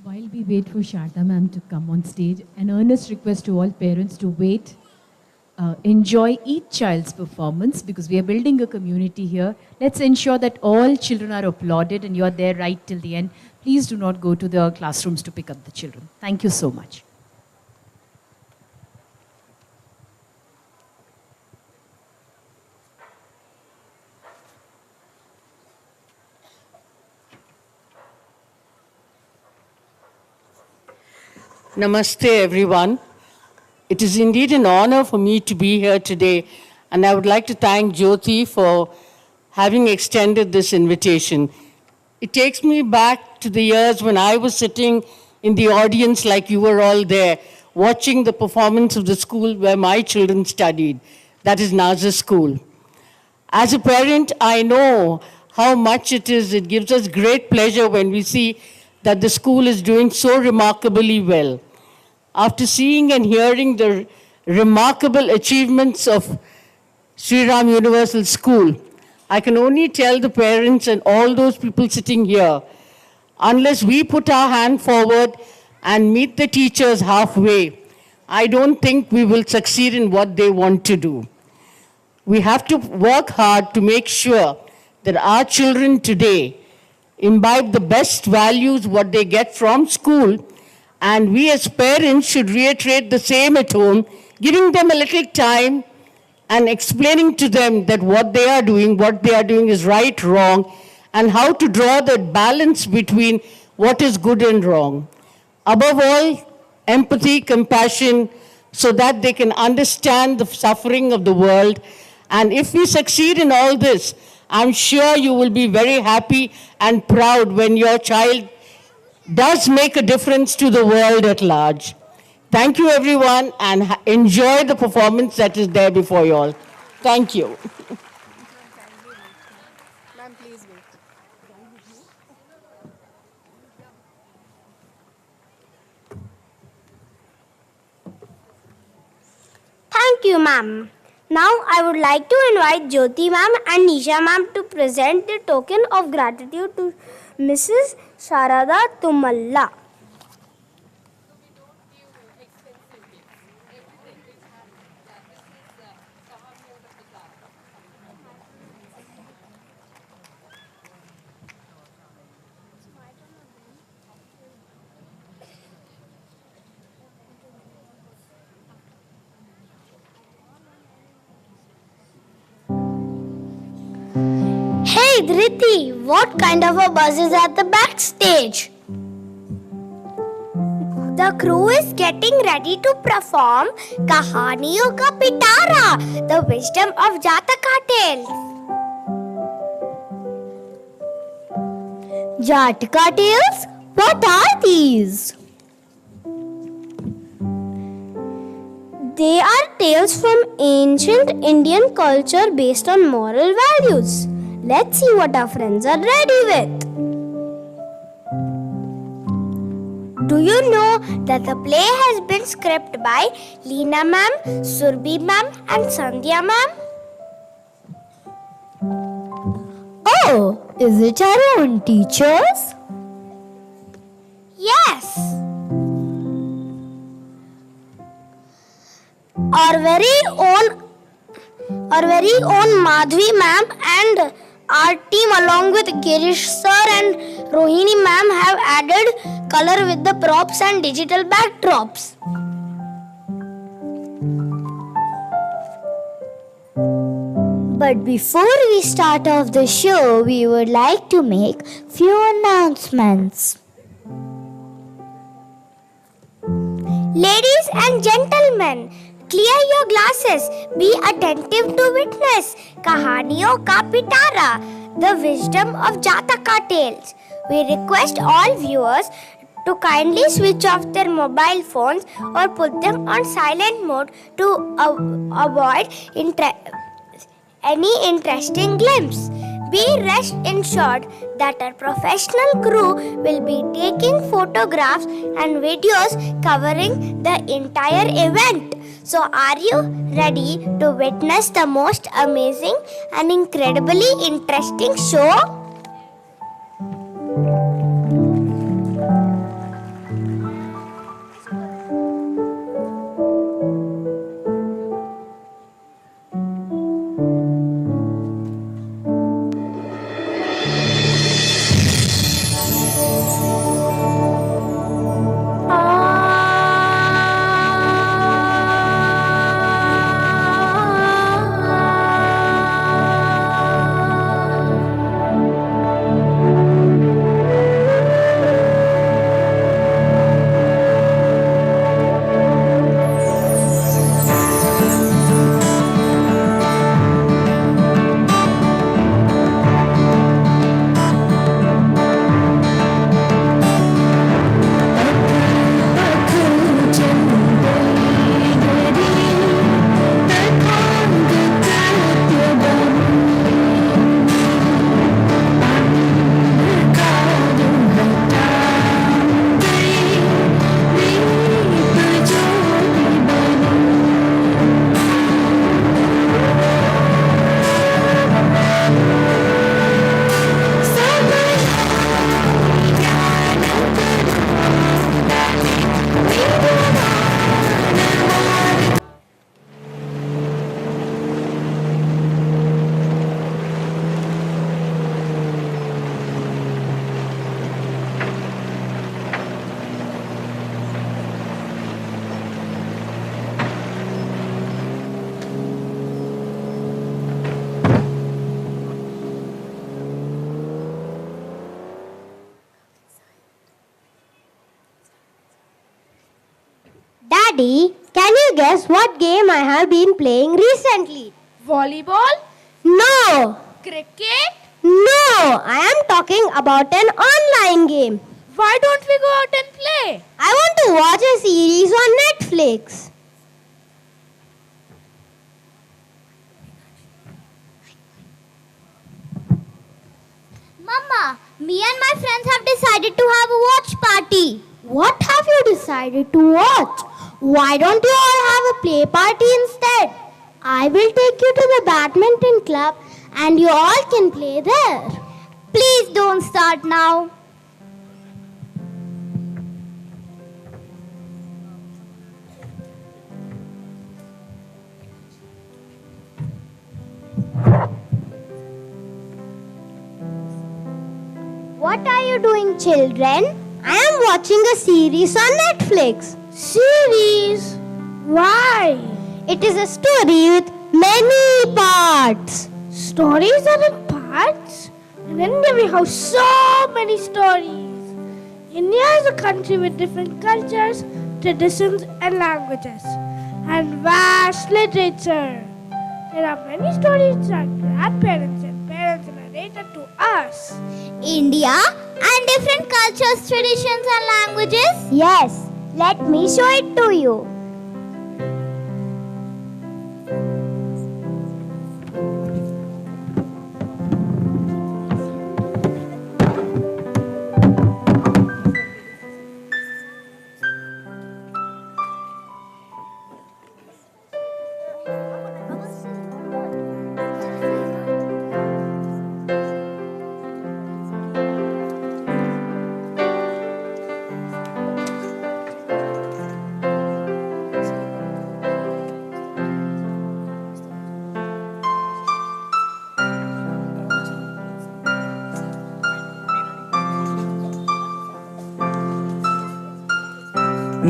While we wait for Sharda ma'am to come on stage, an earnest request to all parents to wait, enjoy each child's performance because we are building a community here. Let's ensure that all children are applauded and you are there right till the end. Please do not go to the classrooms to pick up the children. Thank you so much. Namaste, everyone. It is indeed an honor for me to be here today, and I would like to thank Jyoti for having extended this invitation. It takes me back to the years when I was sitting in the audience like you were all there, watching the performance of the school where my children studied. That is Nazar School. As a parent, I know how much it gives us great pleasure when we see that the school is doing so remarkably well. After seeing and hearing the remarkable achievements of Sri Ram Universal School, I can only tell the parents and all those people sitting here, unless we put our hand forward and meet the teachers halfway, I don't think we will succeed in what they want to do. We have to work hard to make sure that our children today imbibe the best values what they get from school, and we as parents should reiterate the same at home, giving them a little time and explaining to them that what they are doing is right, wrong, and how to draw the balance between what is good and wrong. Above all, empathy, compassion, so that they can understand the suffering of the world. And if we succeed in all this, I'm sure you will be very happy and proud when your child does make a difference to the world at large. Thank you, everyone, and enjoy the performance that is there before you all. Thank you. Thank you, ma'am. Now I would like to invite Jyoti ma'am and Nisha ma'am to present the token of gratitude to Mrs. Sharada Tumalla. Hey Dhriti, what kind of a buzz is at the backstage? The crew is getting ready to perform Kahaniyan ka pitara, the wisdom of jataka tales. Jataka tales? What are these? They are tales from ancient Indian culture based on moral values. Let's see what our friends are ready with. Do you know that the play has been scripted by Leena ma'am, Surbi ma'am and Sandhya ma'am? Oh, is it our own teachers? Yes. Our very own Madhvi ma'am and Our team along with Girish sir and Rohini ma'am have added color with the props and digital backdrops. But before we start off the show, we would like to make few announcements. Ladies and gentlemen, clear your glasses. Be attentive to witness Kahaniyan ka pitara, the wisdom of Jataka tales. We request all viewers to kindly switch off their mobile phones or put them on silent mode to avoid any interesting glimpse. Be rest assured that our professional crew will be taking photographs and videos covering the entire event. So, are you ready to witness the most amazing and incredibly interesting show? Daddy, can you guess what game I have been playing recently? Volleyball? No! Cricket? No! I am talking about an online game. Why don't we go out and play? I want to watch a series on Netflix. Mama, me and my friends have decided to have a watch party. What have you decided to watch? Why don't you all have a play party instead? I will take you to the badminton club and you all can play there. Please don't start now. What are you doing, children? I am watching a series on Netflix. Series? Why? It is a story with many parts. Stories are in parts? In India we have so many stories. India is a country with different cultures, traditions and languages and vast literature. There are many stories that grandparents and parents narrated to us. India and different cultures, traditions and languages? Yes, let me show it to you.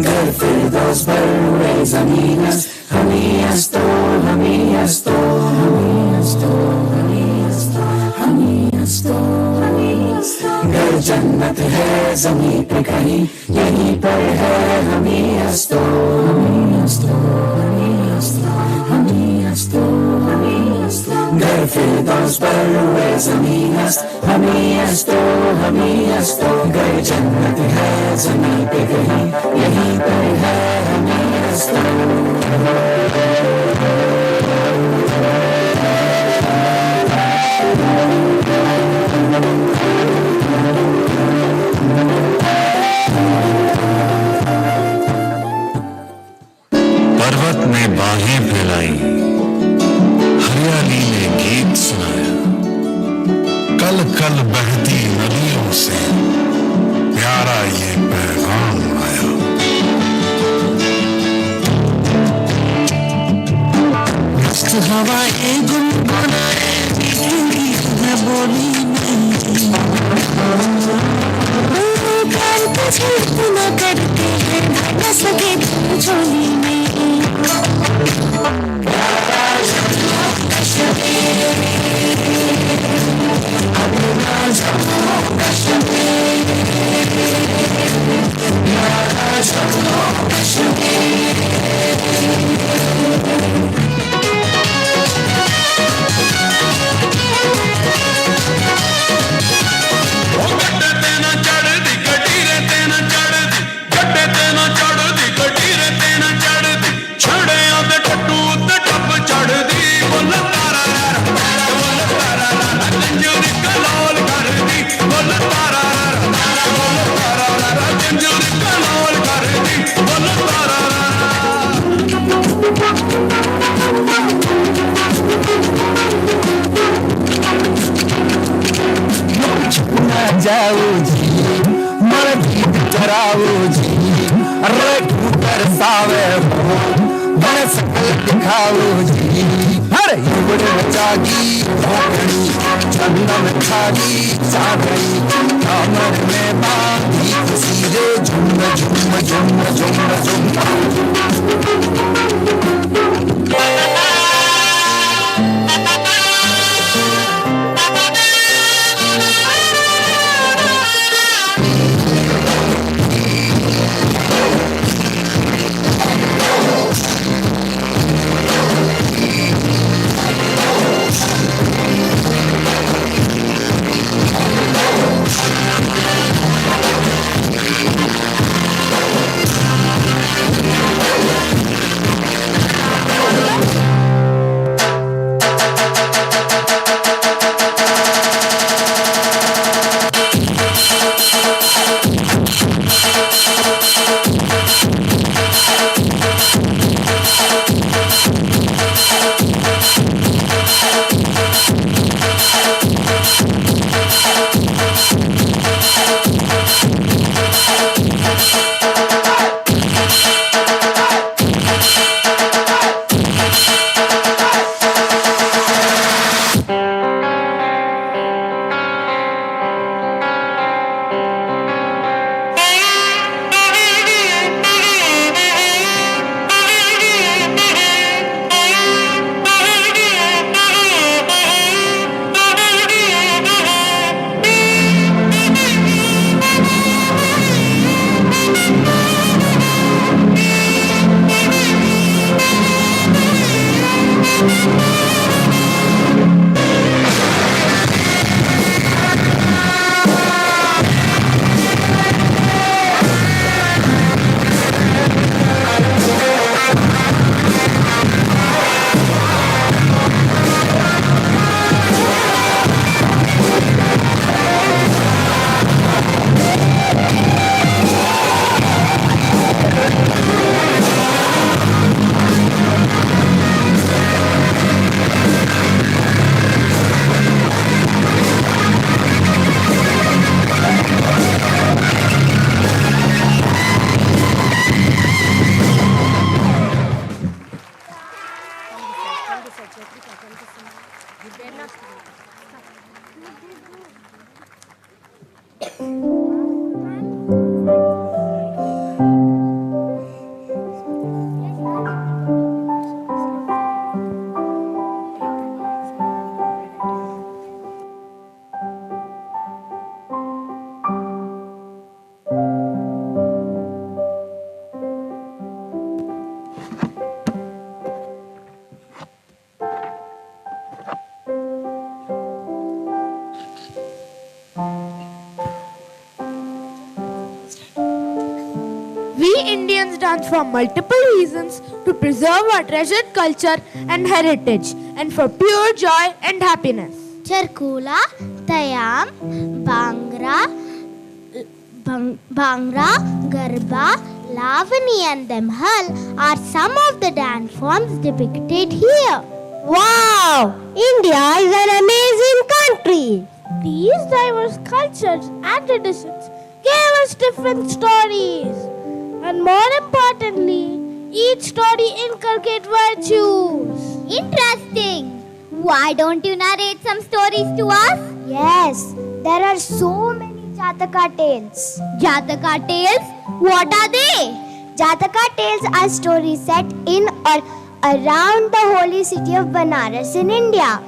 घर फिरदौस पर हुए ज़मीन हस्त हमी हस्तो हमी हस्तो हमी हस्तो हमी हस्तो हमी हस्तो हमी हस्तो घर जन्नत है ज़मीं पे कहीं यहीं पर है हमी हस्तो हमी हस्तो हमी हस्तो हमी हस्तो हमी हस्तो घर फिरदौस पर हुए ज़मीन हस्त हमी हस्तो हमी हस्तो घर जन्नत है ज़मीं पे कहीं यहीं पर है हमी हस्तो पर्वत ने बाहें फैलाई, हरियाली ने गीत सुनाया, कल कल बहती नदियों से प्यारा ये पैगाम आया। मस्त हवाएं गुनगुनाए मीठी है बोली नहीं प्यार पे छेड़ना करते हैं न सके झोली में जाओ जी मन गीत कराओ जी अरे ऊपर सावे हो बड़े सकल दिखाओ जी अरे बड़े जागी भोगनी चंदन खाली चागई कमर में बांधी सीधे झुम झुम झुम झुम झुम dance for multiple reasons: to preserve our treasured culture and heritage, and for pure joy and happiness. Charkula, Tayam, Bhangra, Garba, Lavani and Demhal are some of the dance forms depicted here. Wow! India is an amazing country. These diverse cultures and traditions gave us different stories. And more importantly, each story inculcates virtues. Interesting. Why don't you narrate some stories to us? Yes, there are so many Jataka tales. Jataka tales? What are they? Jataka tales are stories set in or around the holy city of Banaras in India.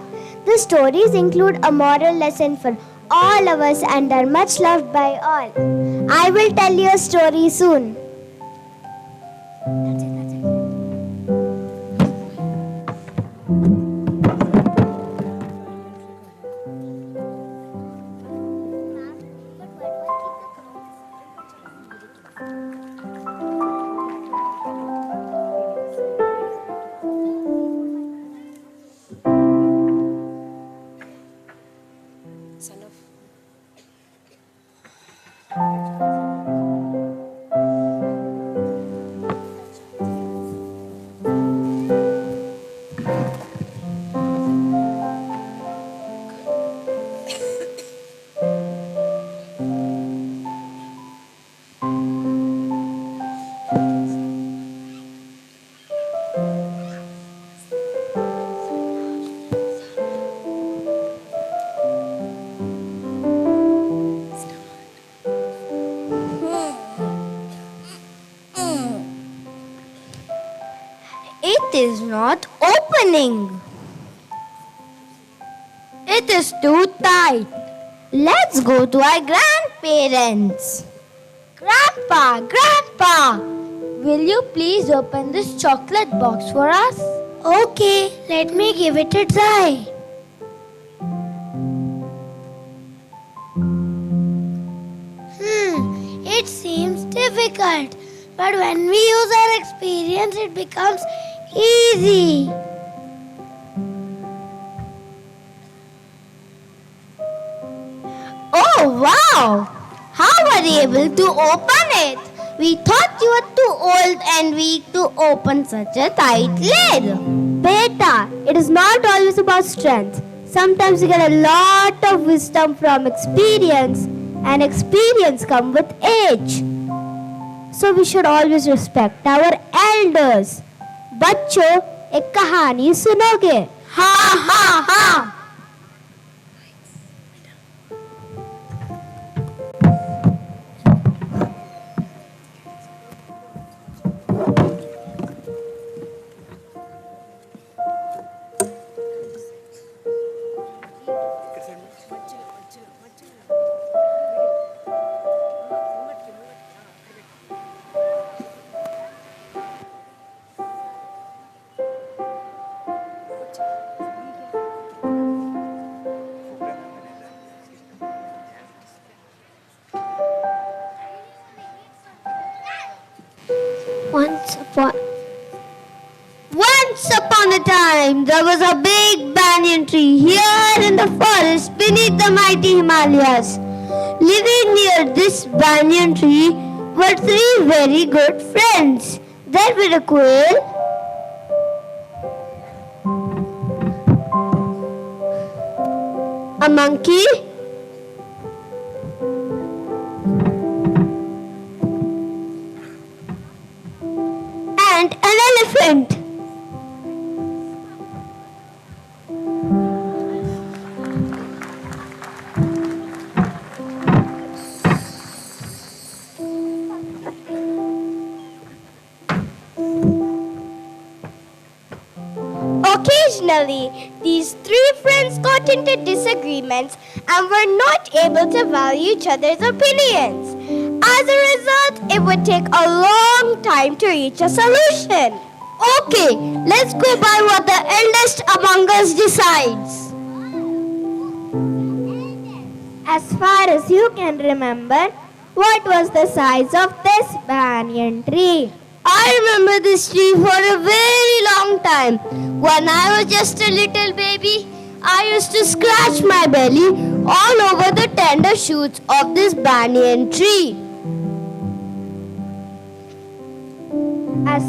The stories include a moral lesson for all of us and are much loved by all. I will tell you a story soon. It is not opening. It is too tight. Let's go to our grandparents. Grandpa, will you please open this chocolate box for us? Okay, let me give it a try. It seems difficult, but when we use our experience, it becomes easy. Oh wow! How were you able to open it? We thought you were too old and weak to open such a tight lid. Beta, it is not always about strength. Sometimes you get a lot of wisdom from experience, and experience comes with age. So we should always respect our elders. बच्चों, एक कहानी सुनोगे? Ha ha ha! Once upon a time, there was a big banyan tree here in the forest beneath the mighty Himalayas. Living near this banyan tree were three very good friends. There were a quail, a monkey, and an elephant. Occasionally, these three friends got into disagreements and were not able to value each other's opinions. As a result, it would take a long time to reach a solution. Okay, let's go by what the eldest among us decides. As far as you can remember, what was the size of this banyan tree? I remember this tree for a very long time. When I was just a little baby, I used to scratch my belly all over the tender shoots of this banyan tree. As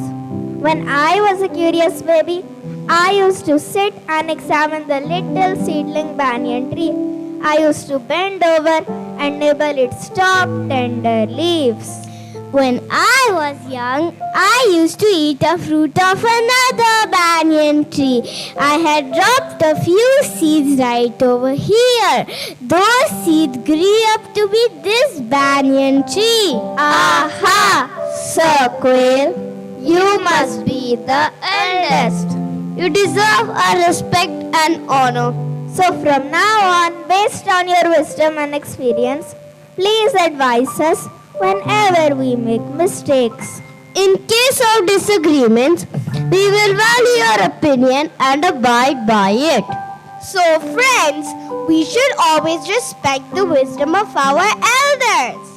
when I was a curious baby, I used to sit and examine the little seedling banyan tree. I used to bend over and nibble its top tender leaves. When I was young, I used to eat a fruit of another banyan tree. I had dropped a few seeds right over here. Those seeds grew up to be this banyan tree. Aha! Sir Quail, you must be the eldest. You deserve our respect and honor. So from now on, based on your wisdom and experience, please advise us whenever we make mistakes. In case of disagreements, we will value your opinion and abide by it. So friends, we should always respect the wisdom of our elders.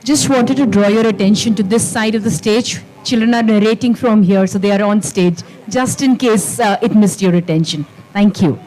Just wanted to draw your attention to this side of the stage. Children are narrating from here, so they are on stage, just in case it missed your attention. Thank you.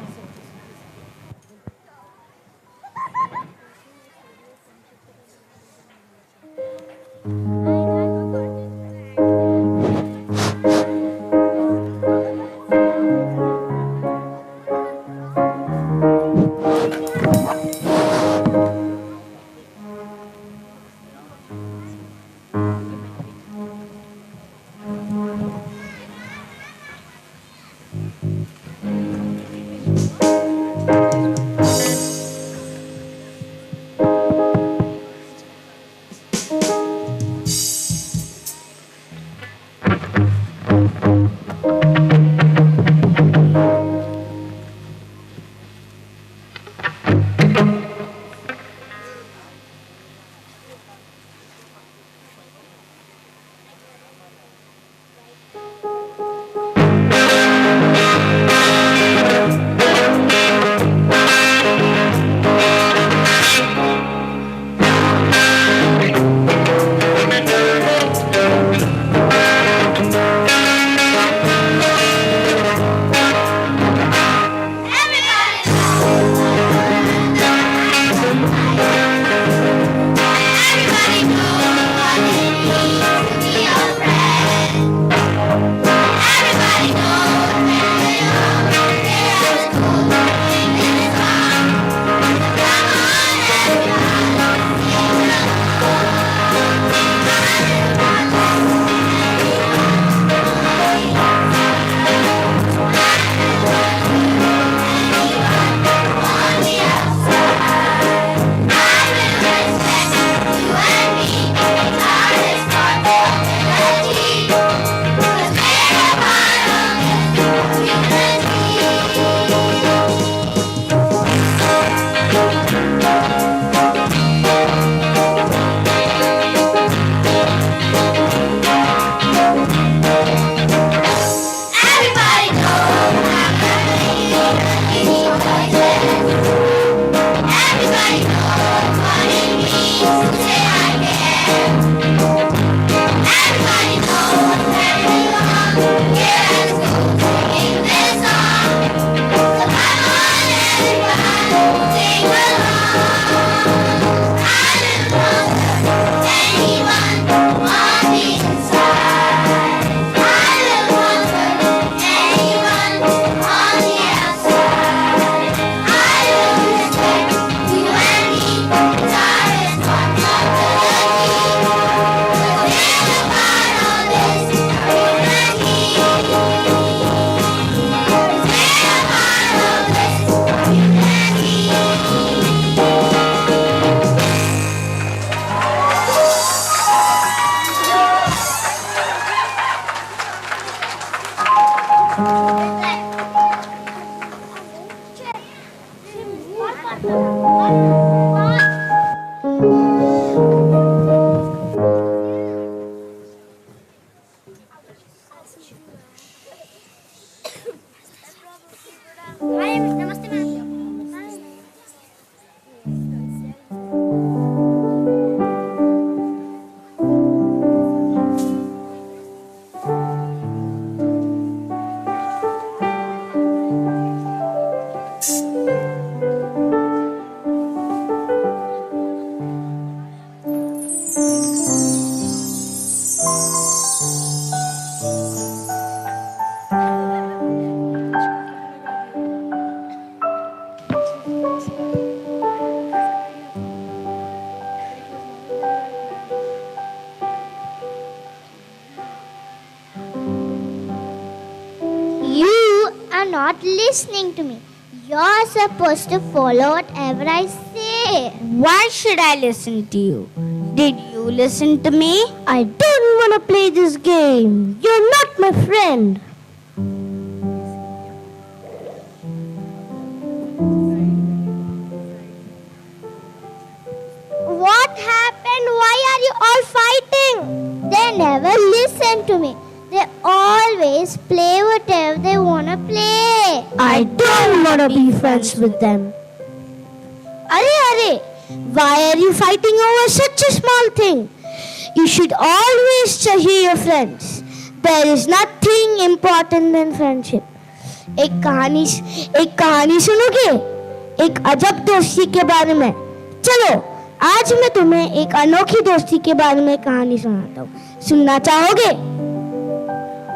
you're not listening to me. You're supposed to follow whatever I say. Why should I listen to you? Did you listen to me? I don't want to play this game. You're not my friend. What happened? Why are you all fighting? They never listen to me. They always play whatever they want to play. I don't want to be friends with them. Arey, why are you fighting over such a small thing? You should always treasure your friends. There is nothing important than friendship. एक कहानी सुनोगे? एक अजब दोस्ती के बारे में. चलो, आज मैं तुम्हें एक अनोखी दोस्ती के बारे में कहानी सुनाता हूँ. सुनना चाहोगे?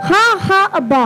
हाँ अब्बा.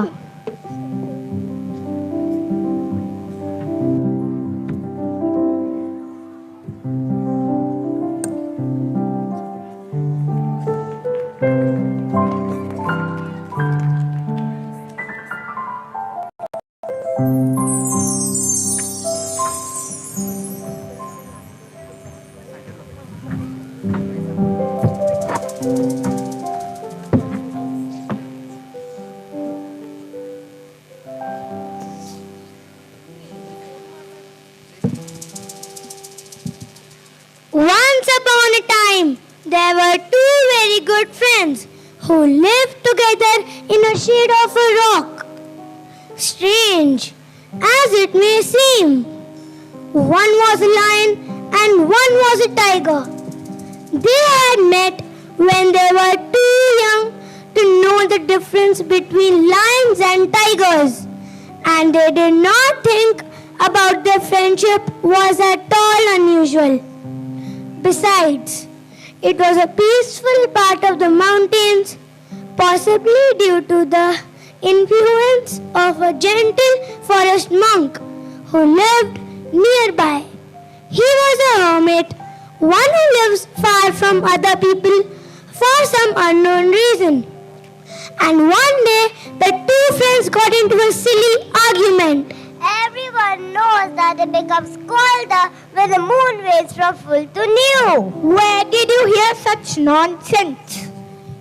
Once upon a time, there were two very good friends who lived together in a shade of a rock. Strange as it may seem, one was a lion and one was a tiger. They had met when they were too young to know the difference between lions and tigers, and they did not think about their friendship was at all unusual. Besides, it was a peaceful part of the mountains, possibly due to the influence of a gentle forest monk who lived nearby. He was a hermit, one who lives far from other people for some unknown reason. And one day, the two friends got into a silly argument. Everyone knows that it becomes colder when the moon rays from full to new. Where did you hear such nonsense?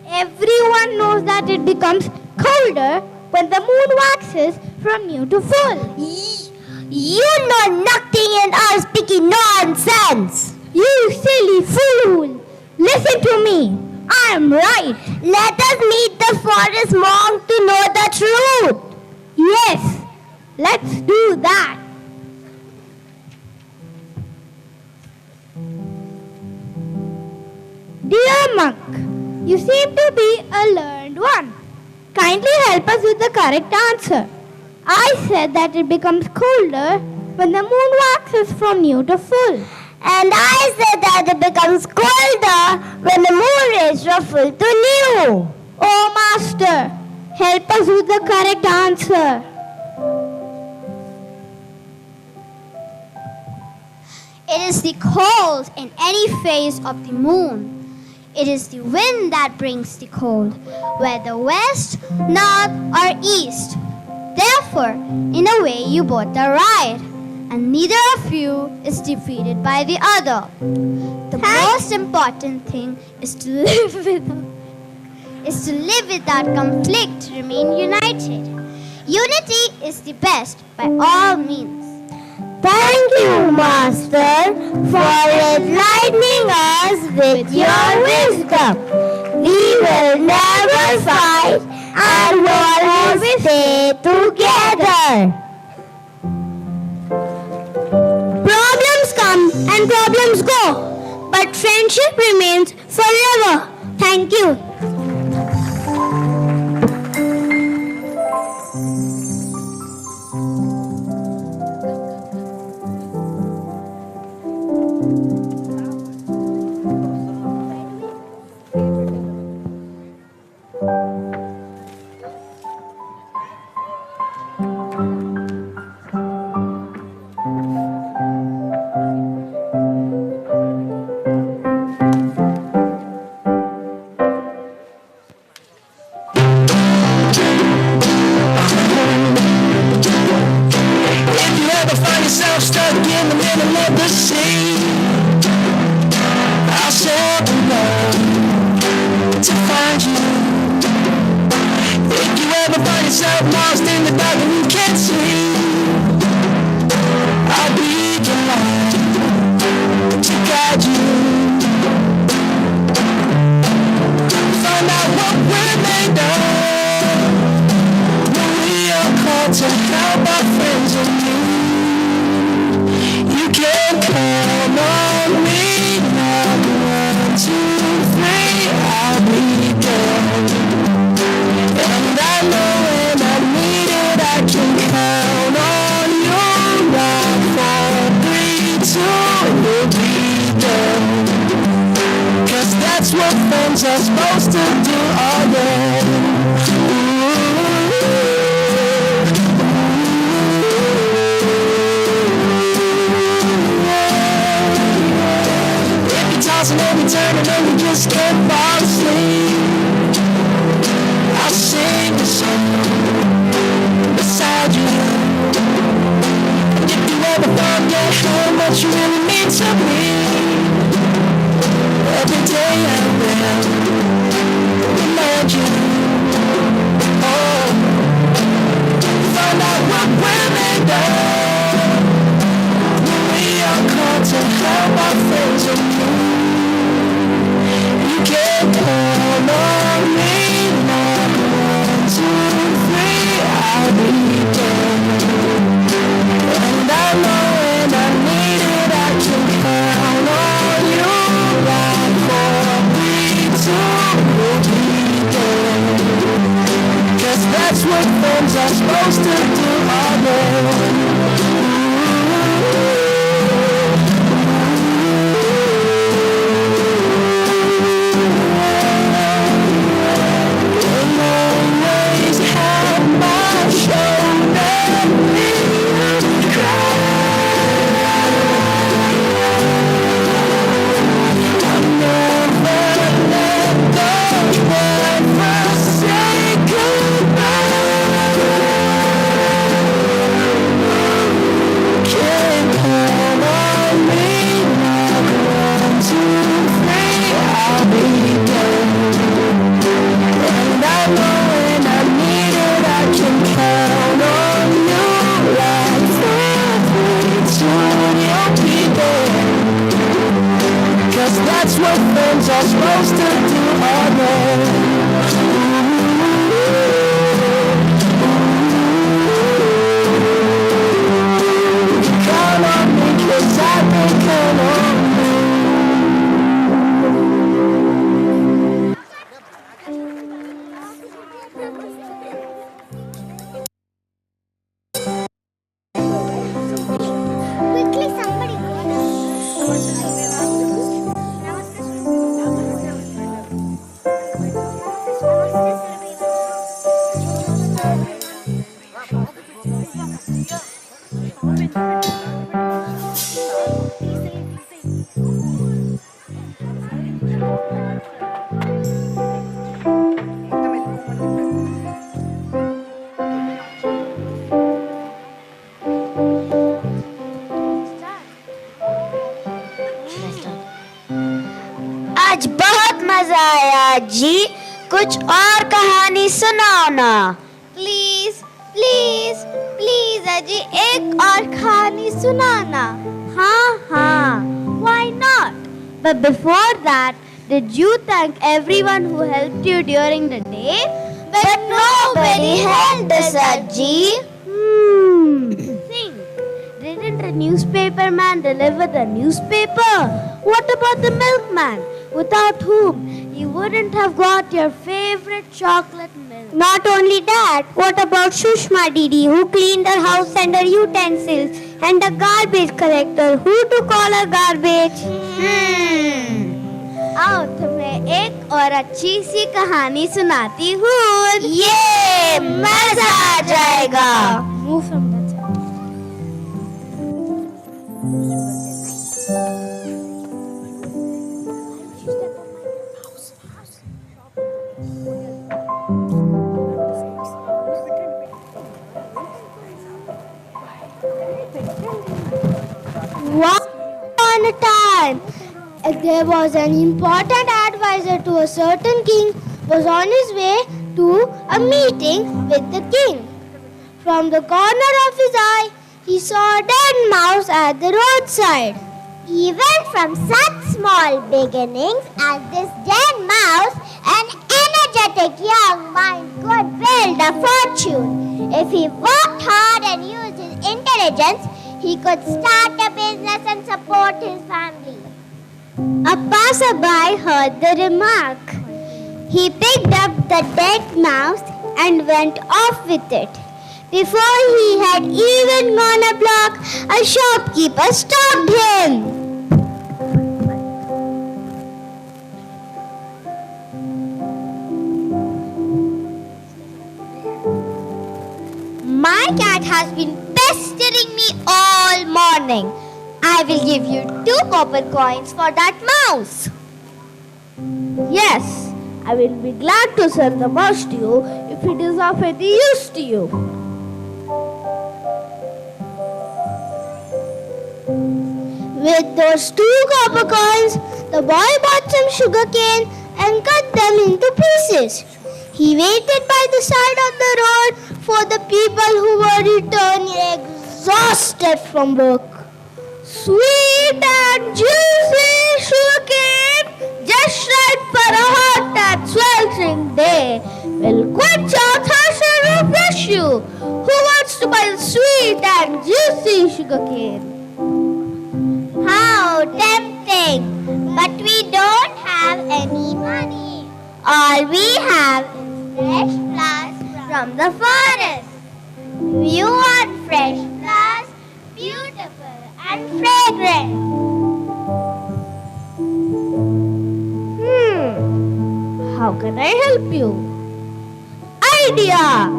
Everyone knows that it becomes colder when the moon waxes from new to full. You know nothing and are speaking nonsense. You silly fool! Listen to me. I am right. Let us meet the forest monk to know the truth. Yes, let's do that. Dear monk, you seem to be a learned one. Kindly help us with the correct answer. I said that it becomes colder when the moon waxes from new to full. And I said that it becomes colder when the moon rays from full to new. Oh, Master, help us with the correct answer. It is the cold in any phase of the moon. It is the wind that brings the cold, whether west, north, or east. Therefore, in a way, you both are right, and neither of you is defeated by the other. The most important thing is to live without conflict, remain united. Unity is the best by all means. Thank you, Master, for enlightening us with your wisdom. We will never fight and will always stay together. Problems come and problems go, but friendship remains forever. Thank you. get lost in the dark and you can't see, I'll be the light to guide you. Find out what we're made of when we are called to help our friends and you. You can count on me now. 1, 2, 3, I'll be there. And I know when I need it, I can count on you. Now 4, 3, 2, you'll be there. 'Cause that's what friends are supposed to do all day. If you're tossing and you're turning and you just can't fall asleep, I'll sing a song beside you. And if you ever forget how much you really mean to me, every day I will remind you. Oh, find out what we're made of when we are called to help our friends and you. You can count on me now. 1, 2, 3, I'll be there. And I know when I need it, I can count on you. Like 4, 3, 2, you'll be there. 'Cause that's what friends are supposed to do all day. Always have my shoulder when you cry. I'll never let go, never say goodbye. Can't count on me now. 1, 2, 3, I'll be there. And I know when I need it, I can count on you. Like 4, 3, 2, you'll be there. 'Cause that's what friends are supposed to do all day. Count on me 'cause I can count on you. Quickly, somebody go down. आज बहुत मजा आया जी, कुछ और कहानी सुनाओ ना। Please please please अजी एक और कहानी सुनाना। हाँ हाँ, why not? But before that, did you thank everyone who helped you during the day? But nobody helped us, Ajji. Think. Didn't the newspaper man deliver the newspaper? What about the milkman, without whom you wouldn't have got your favorite chocolate milk? Not only that, what about Sushma Didi, who cleaned her house and her utensils, and the garbage collector, who took all her garbage? आओ तुम्हें एक और अच्छी सी कहानी सुनाती हूँ। ये मजा आ जाएगा। Move from that side. Once upon a time, there was an important advisor to a certain king was on his way to a meeting with the king. From the corner of his eye, he saw a dead mouse at the roadside. Even from such small beginnings as this dead mouse, an energetic young mind could build a fortune. If he worked hard and used his intelligence, he could start a business and support his family. A passerby heard the remark. He picked up the dead mouse and went off with it. Before he had even gone a block, a shopkeeper stopped him. My cat has been pestering me all morning. I will give you 2 copper coins for that mouse. Yes, I will be glad to sell the mouse to you if it is of any use to you. With those 2 copper coins, the boy bought some sugar cane and cut them into pieces. He waited by the side of the road for the people who were returning exhausted from work. Sweet and juicy sugar cane, just right for a hot and sweltering day, will quench your thirst and refresh you. Who wants to buy the sweet and juicy sugar cane? How tempting! But we don't have any money. All we have is fresh flowers from the forest. You want fresh flowers, beautiful and fragrant. How can I help you? Idea!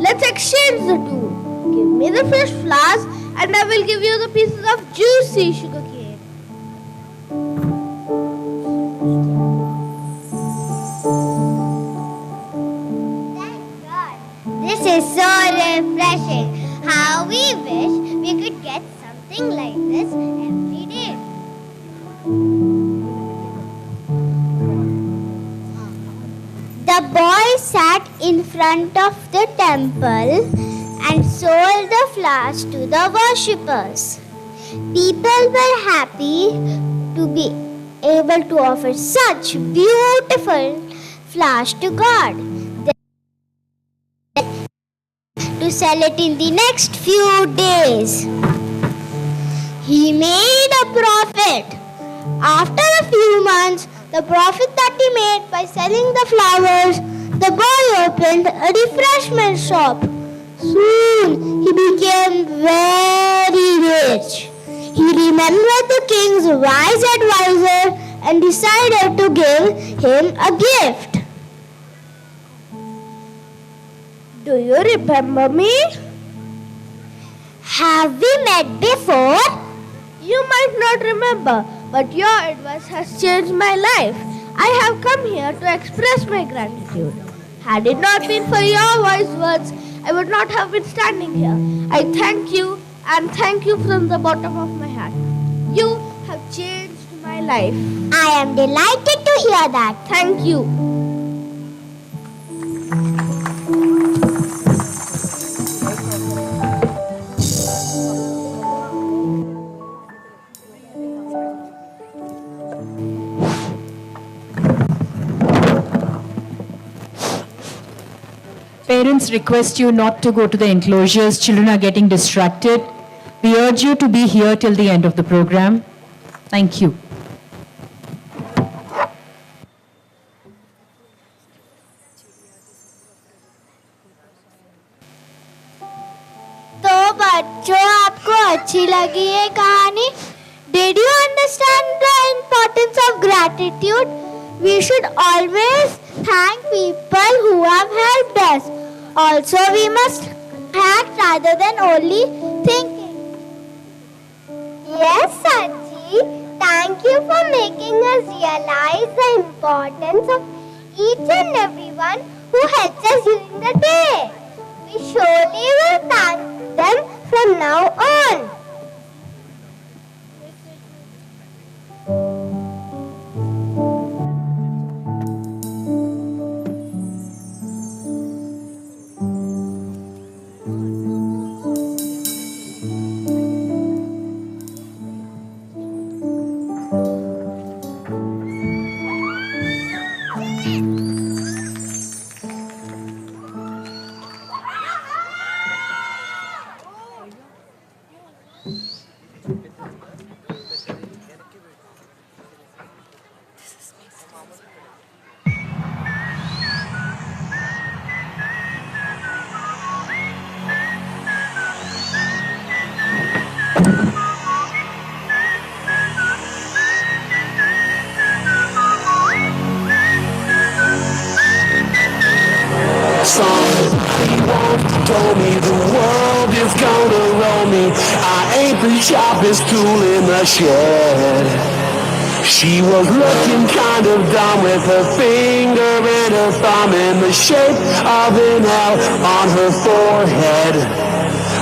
Let's exchange the two. Give me the fresh flowers and I will give you the pieces of juicy sugar cane. Thank God. This is so refreshing. How we wish we could get something like this every day. The boy sat in front of the temple and sold the flowers to the worshippers. People were happy to be able to offer such beautiful flowers to God. To sell it in the next few days. He made a profit. After a few months, the profit that he made by selling the flowers, the boy opened a refreshment shop. Soon he became very rich. He remembered the king's wise advisor and decided to give him a gift. Do you remember me? Have we met before? You might not remember, but your advice has changed my life. I have come here to express my gratitude. Had it not been for your wise words, I would not have been standing here. I thank you and thank you from the bottom of my heart. You have changed my life. I am delighted to hear that. Thank you. Parents request you not to go to the enclosures. Children are getting distracted. We urge you to be here till the end of the program. Thank you. तो बच्चों आपको अच्छी लगी ये कहानी? Did you understand the importance of gratitude? We should always thank people who have helped us. Also, we must act rather than only thinking. Yes, Sachi. Thank you for making us realize the importance of each and everyone who helps us during the day. We surely will thank them from now on. Somebody once told me the world is gonna roll me. I ain't the sharpest tool in the shed. She was looking kind of dumb with her finger and her thumb in the shape of an L on her forehead.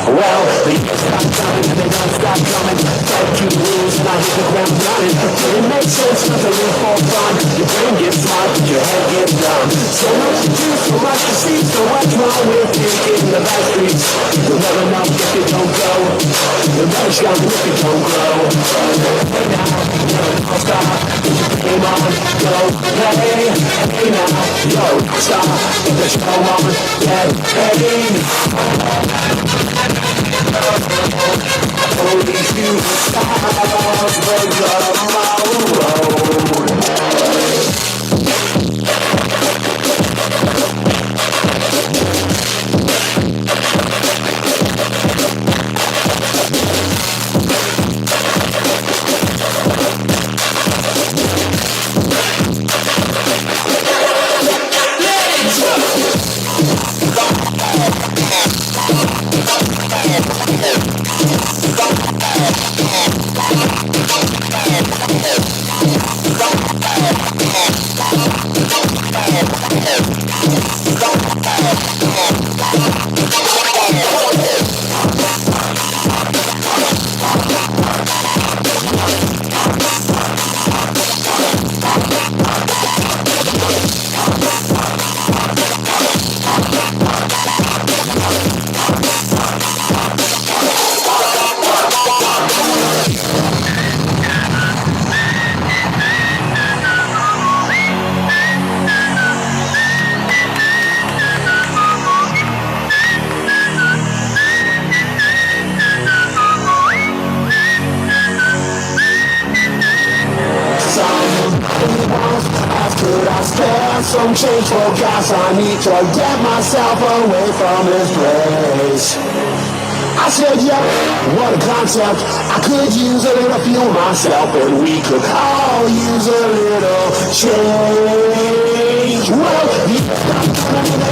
Well, the years stop coming and they don't stop coming. Fed two rules and I hit the ground running. It makes sense not to live for fun. Your brain gets smart but your head gets dumb. So much to do, so much to see, so much wrong with thinking the back streets. You'll never know if you don't go. You'll never shout if you don't grow. Hey now, never stop. Game on, go, hey, hey now, yo, stop. Get the show on, get paid. Only few stars break the road. Some change for gas, I need to get myself away from this place. I said, yeah, what a concept. I could use a little fuel myself, and we could all use a little change. Well, they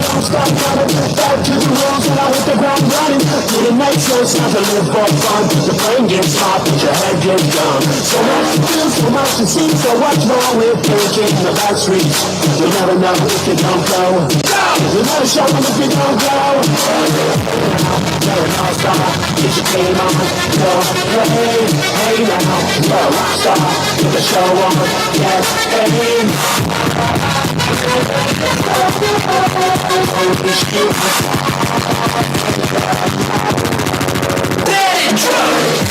don't stop coming. Back to the rules and I hit the ground running. Didn't make sense not to live for fun. The brain gets hot, but your head gets dumb. So much to do, so much to see, so what's wrong with thinking the back streets? You'll never know if you don't go. You'll never show them if you don't go. Never know, stop. Get your game on, go, hey, hey now, yo, stop, get the show on, yes, hey. Let it drop.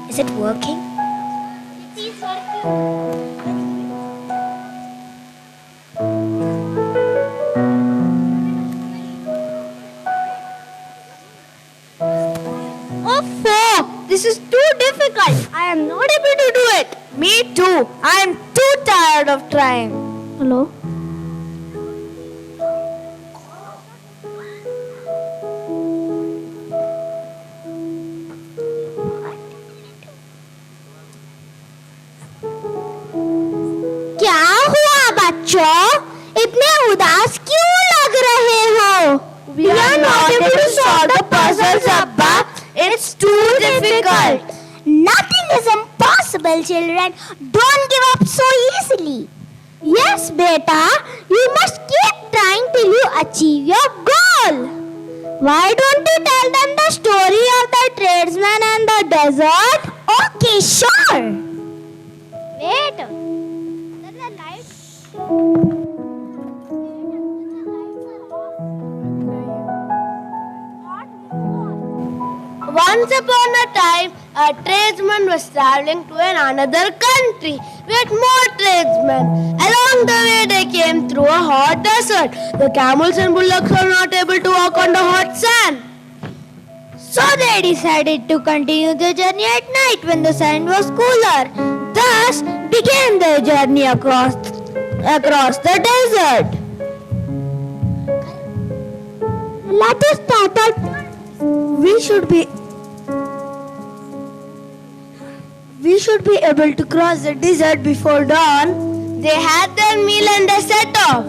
Is it working? It is working. Oh, this is too difficult. I am not able to do it. Me too. I am too tired of trying. Hello? क्या हुआ बच्चों? little children, don't give up so easily. Yes, beta, you must keep trying till you achieve your goal. Why don't you tell them the story of the tradesman and the desert? Okay, sure. Wait. The lights. Once upon a time, a tradesman was traveling to another country with more tradesmen. Along the way, they came through a hot desert. The camels and bullocks were not able to walk on the hot sand. So they decided to continue the journey at night when the sand was cooler. Thus began their journey across the desert. Let us start our we should be able to cross the desert before dawn. They had their meal and they set off.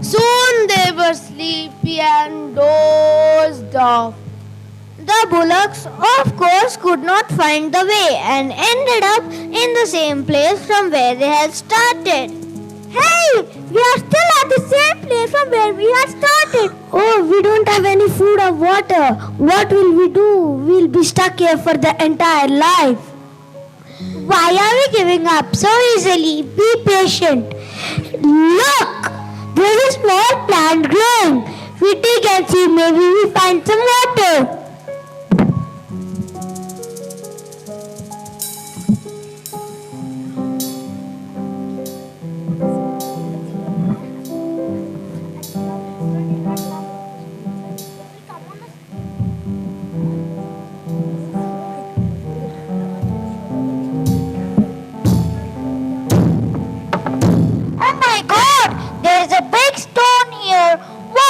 Soon they were sleepy and dozed off. The bullocks, of course, could not find the way and ended up in the same place from where they had started. Hey, we are still at the same place from where we had started. Oh, we don't have any food or water. What will we do? We'll be stuck here for the entire life. Why are we giving up so easily? Be patient. Look, there's a small plant growing. We dig and see, maybe we find some water.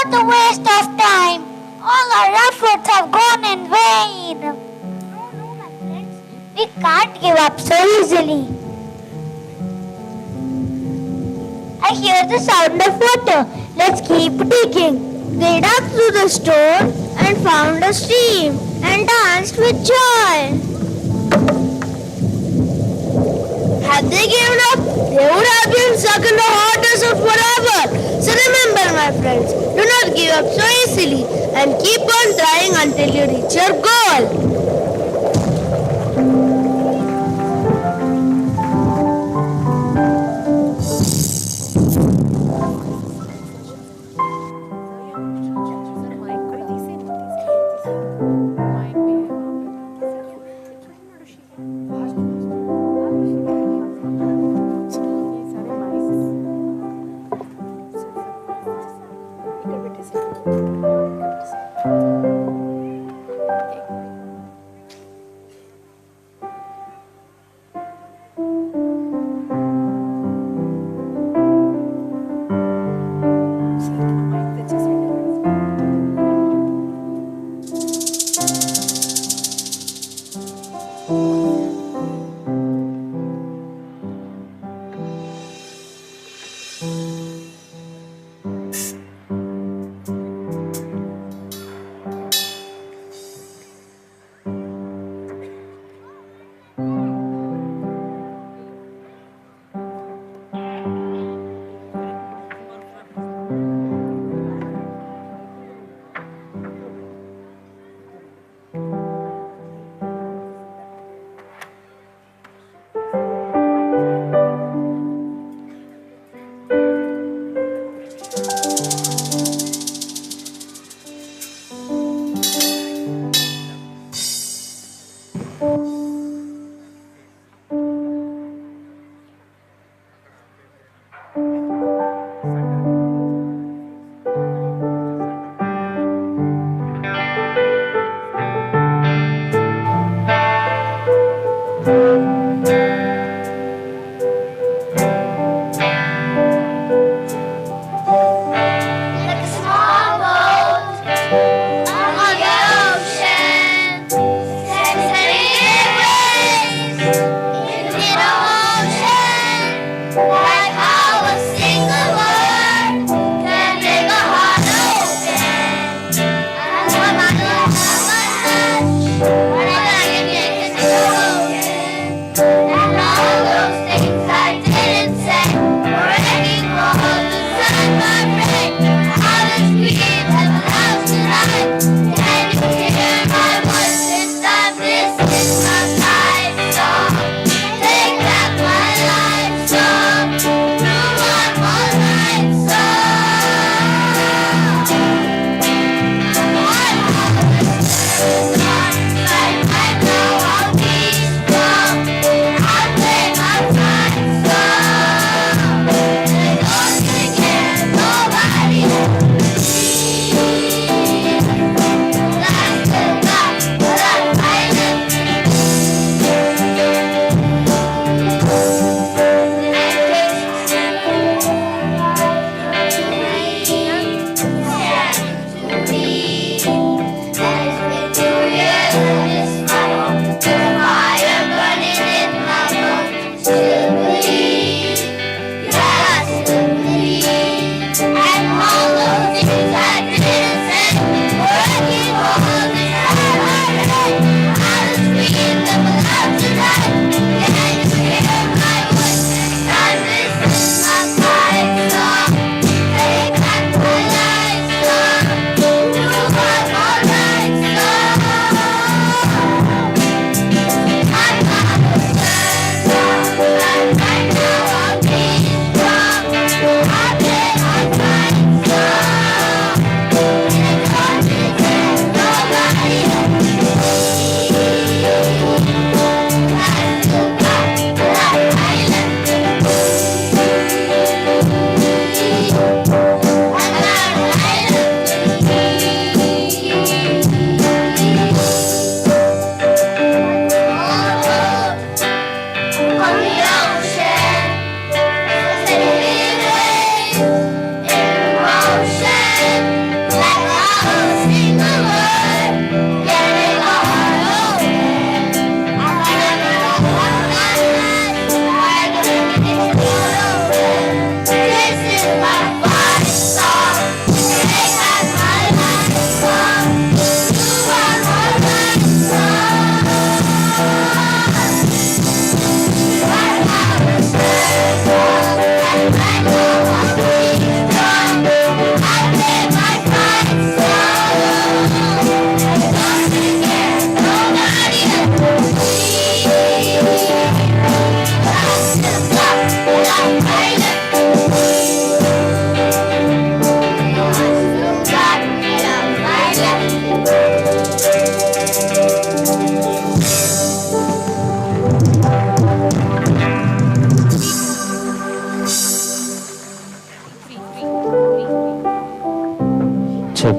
What a waste of time! All our efforts have gone in vain. No, my friends. We can't give up so easily. I hear the sound of water. Let's keep digging. They dug through the stone and found a stream and danced with joy. Had they given up, they would have been stuck in the hot desert forever. So remember, my friends, do not give up so easily and keep on trying until you reach your goal.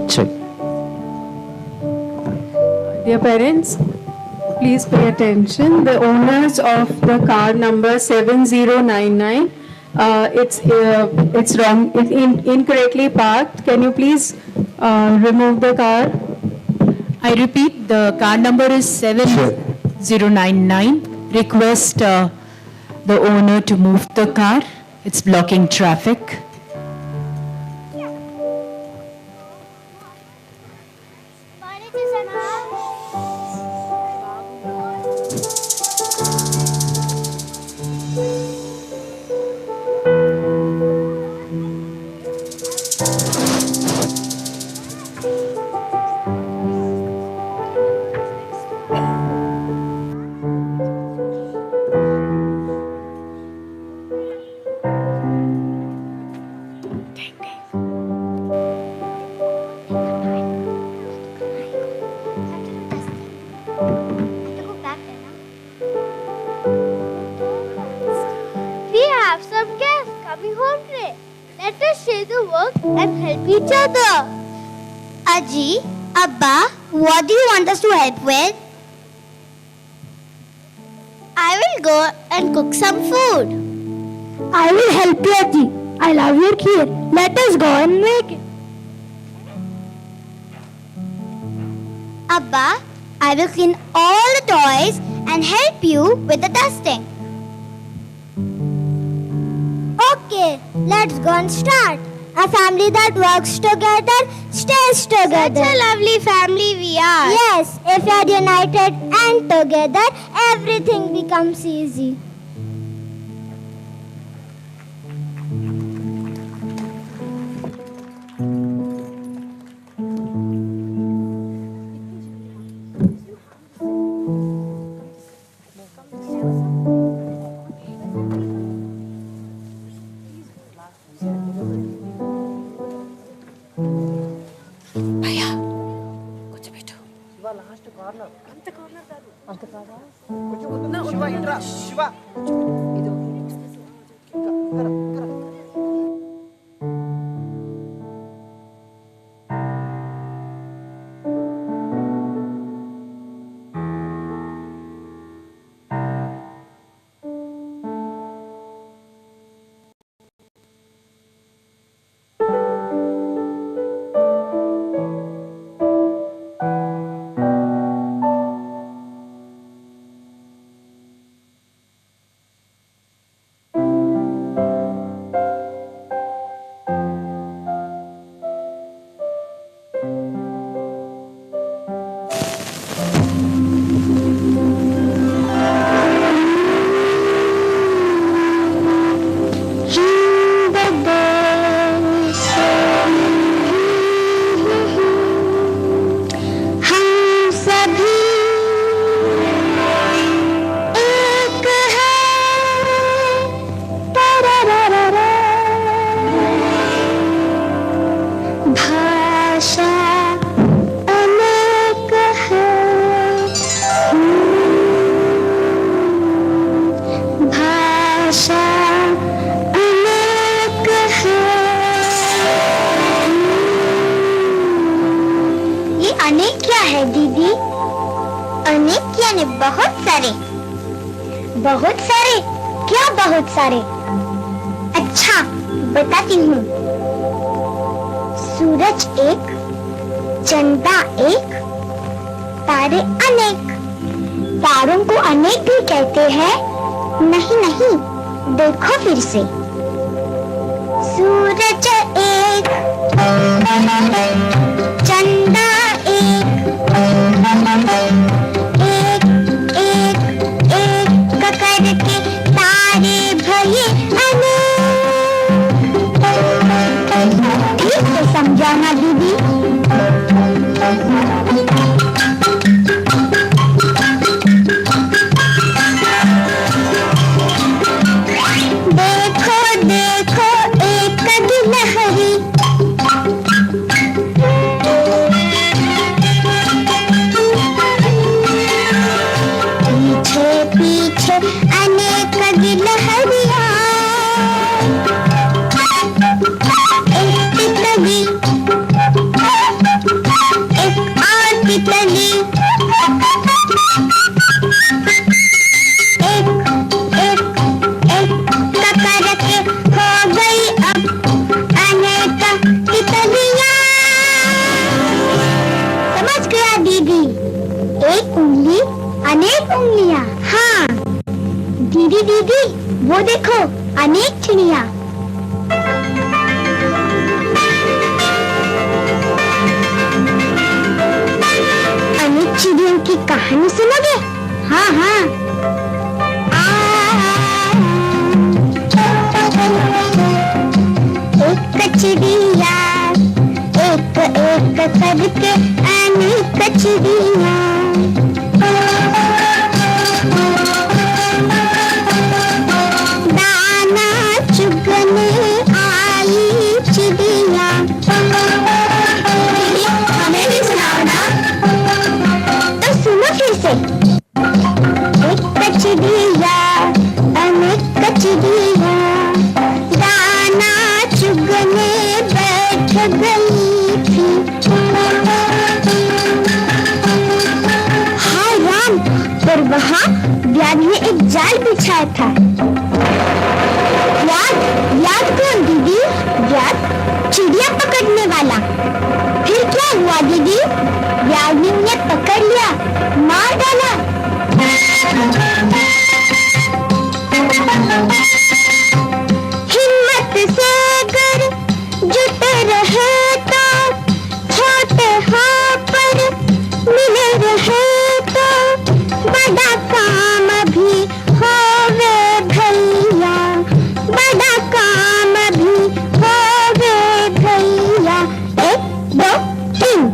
check. Dear parents, please pay attention. The owners of the car number 7099, it's wrong, it's incorrectly parked. Can you please remove the car? I repeat, the car number is 7099. Request the owner to move the car. It's blocking traffic. We have some guests coming home today. Let us share the work and help each other. Aji, Abba, what do you want us to help with? I will go and cook some food. I will help you, Aji. I love your kheer. Let us go and make it. Abba, I will clean all the toys and help you with the dusting. Okay, let's go and start. A family that works together stays together. Such a lovely family we are. Yes, if we are united and together, everything becomes easy. अनेक क्या है दीदी? अनेक यानी बहुत सारे। बहुत सारे? क्या बहुत सारे? अच्छा, बताती हूँ। सूरज एक, चंदा एक, तारे अनेक। तारों को अनेक भी कहते हैं? नहीं नहीं, देखो फिर से। सूरज एक, चंदा एक, एक एक एक करके तारे भये अनेक। ठीक से समझाना दीदी। देखो देखो एक गिलहरी वो देखो, अनेक चिड़िया। अनेक चिड़ियों की कहानी सुनोगे? हाँ हाँ। एक चिड़िया, एक एक करके अनेक चिड़िया। दाना चुगने आई चिड़िया। हमें भी सुनाओ ना। तो सुनो फिर से। एक चिड़िया, अनेक चिड़िया, दाना चुगने बैठ गई थी। हाय राम, पर वहाँ व्याध ने एक जाल बिछाया था। व्याध? व्याध कौन दीदी? व्याध चिड़िया पकड़ने वाला। फिर क्या हुआ दीदी? व्याध ने उन्हें पकड़ लिया, मार डाला। हिम्मत से अगर जुट रहे तो, छोटे हाँ पर मिले रहे तो, बड़ा काम भी होवे भैया, बड़ा काम भी होवे भैया। 1 2 3।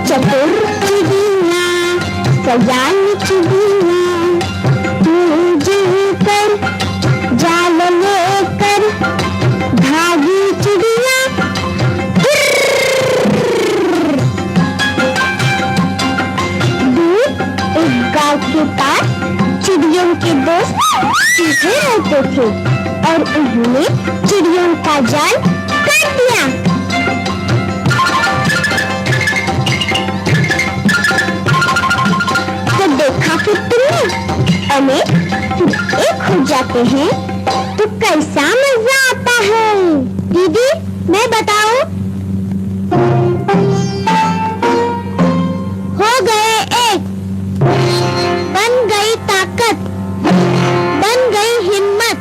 चतुर चिड़िया, सयान चिड़िया, मिल कर जाल लेकर भागी चिड़िया। दूर एक गांव के पास चिड़ियों के दोस्त चूहे रहते थे और उन्होंने चिड़ियों का जाल काट दिया। तो देखा फिर तुमने, अनेक फिर एक हो जाते हैं तो कैसा मजा आता है। दीदी मैं बताऊं? हो गए एक, बन गई ताकत, बन गई हिम्मत।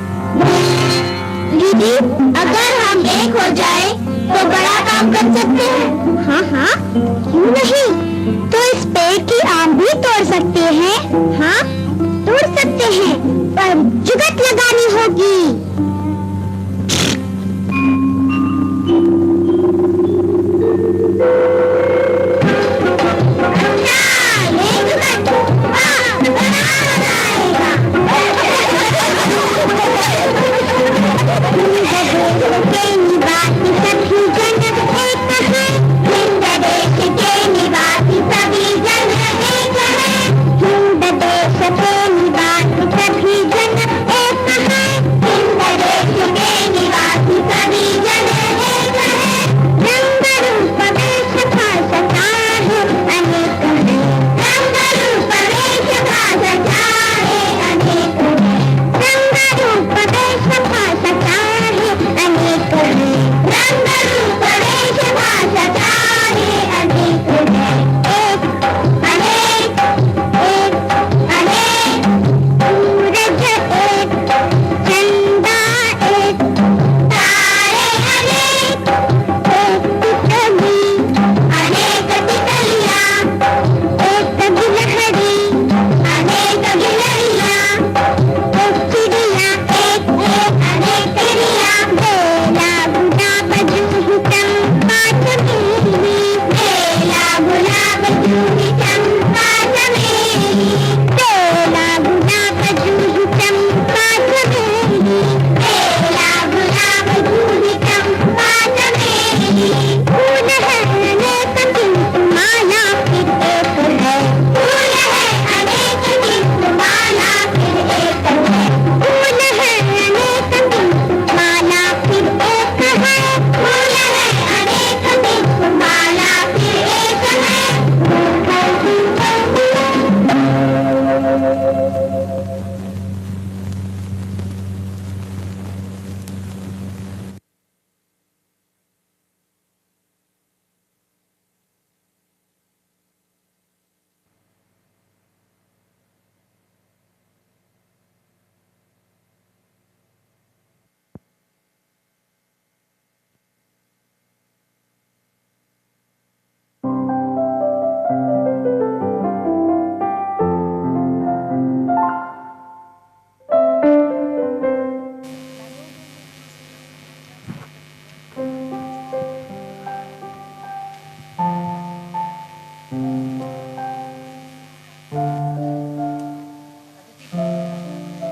दीदी अगर हम एक हो जाए तो बड़ा काम कर सकते हैं। हाँ हाँ, क्यों नहीं? तो इस पेड़ की आम भी तोड़ सकते हैं। हाँ तोड़ सकते हैं, पर जुगत लगानी होगी। Hind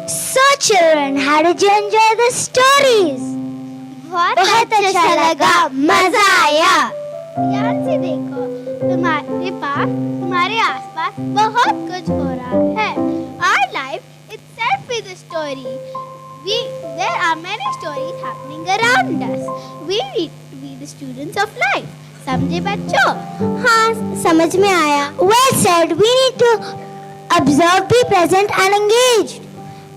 So children, how did you enjoy the stories? बहुत अच्छा लगा, मजा आया। ध्यान से देखो, तुम्हारे पास, तुम्हारे आसपास बहुत कुछ हो रहा है। Our life itself is a story. There are many stories happening around us. We need to be the students of life. समझे बच्चों? हाँ, समझ में आया. Well said. We need to observe, be present and engaged.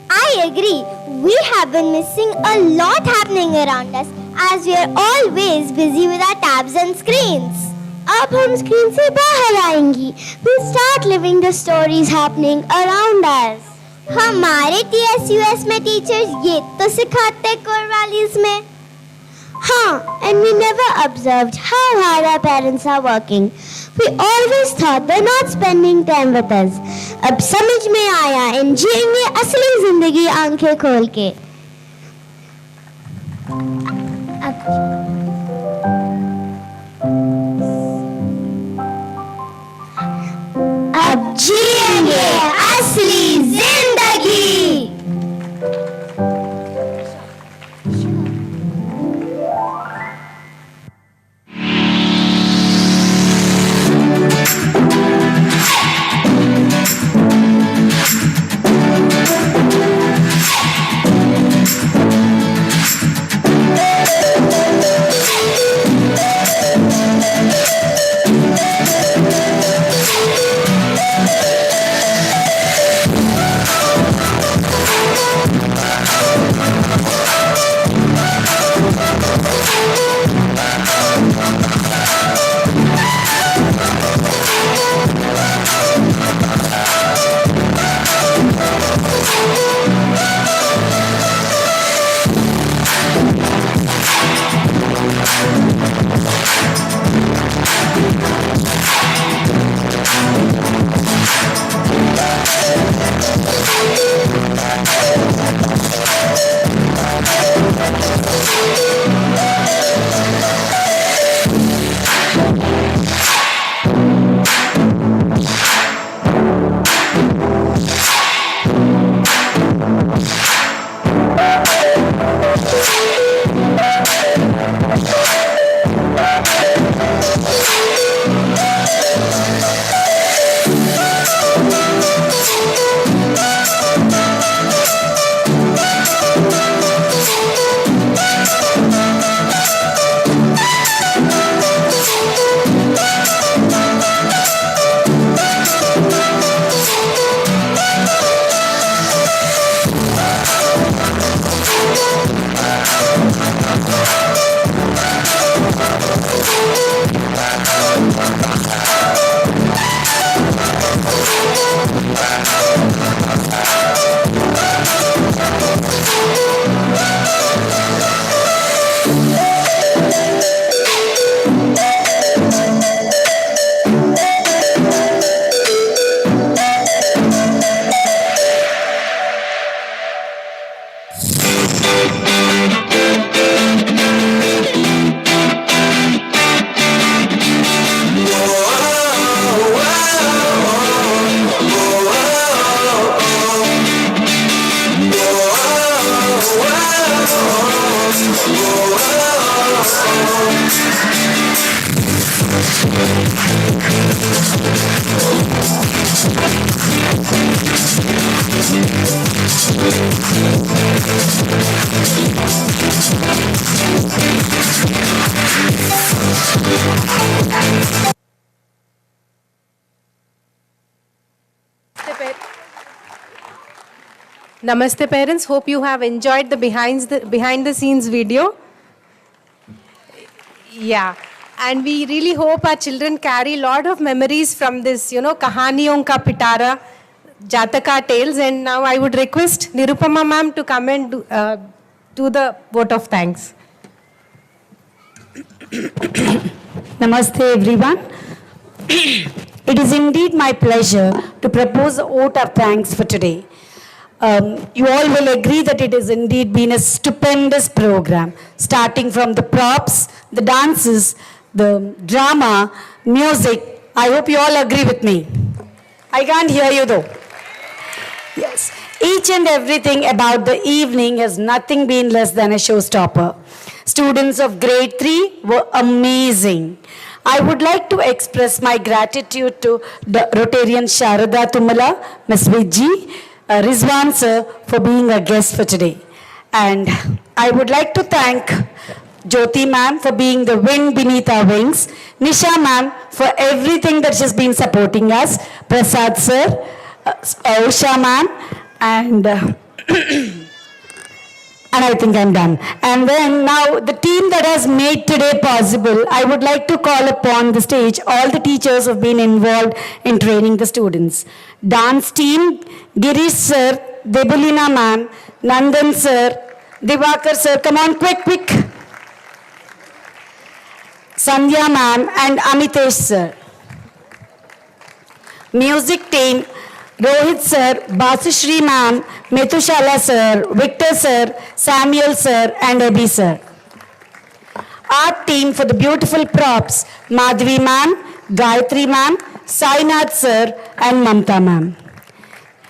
I agree. We have been missing a lot happening around us as we are always busy with our tabs and screens. अब हम screen से बाहर आएंगी. We'll start living the stories happening around us. हमारे TSUS में teachers ये तो सिखाते कोरवालीज में. हाँ, and we never observed how hard our parents are working. We always thought they're not spending time with us. अब समझ में आया, इन जिएंगे असली जिंदगी आंखें खोल के. अब जिएंगे असली जिंदगी. Namaste parents, hope you have enjoyed the behind the scenes video. Yeah, and we really hope our children carry a lot of memories from this, Kahaniyan ka pitara, jataka tales. And now I would request Nirupama ma'am to come and do the vote of thanks. Namaste everyone. It is indeed my pleasure to propose a vote of thanks for today. You all will agree that it has indeed been a stupendous program, starting from the props, the dances, the drama, music. I hope you all agree with me. I can't hear you though. Yes. Each and everything about the evening has nothing been less than a showstopper. Students of grade 3 were amazing. I would like to express my gratitude to the Rotarian Sharada Tumala, Ms. Vijji, Rizwan sir for being a guest for today. And I would like to thank Jyoti ma'am for being the wind beneath our wings, Nisha ma'am for everything that she's been supporting us, Prasad sir, Usha ma'am, and and I think I'm done. And then now the team that has made today possible, I would like to call upon the stage all the teachers who have been involved in training the students. Dance team, Girish sir, Debulina ma'am, Nandan sir, Divakar sir, come on, quick, quick. Sandhya ma'am and Amitesh sir. Music team, Rohit sir, Basushri ma'am, Metushala sir, Victor sir, Samuel sir and Abhi sir. Art team for the beautiful props, Madhvi ma'am, Gayatri ma'am, Sainath sir and Mamta ma'am.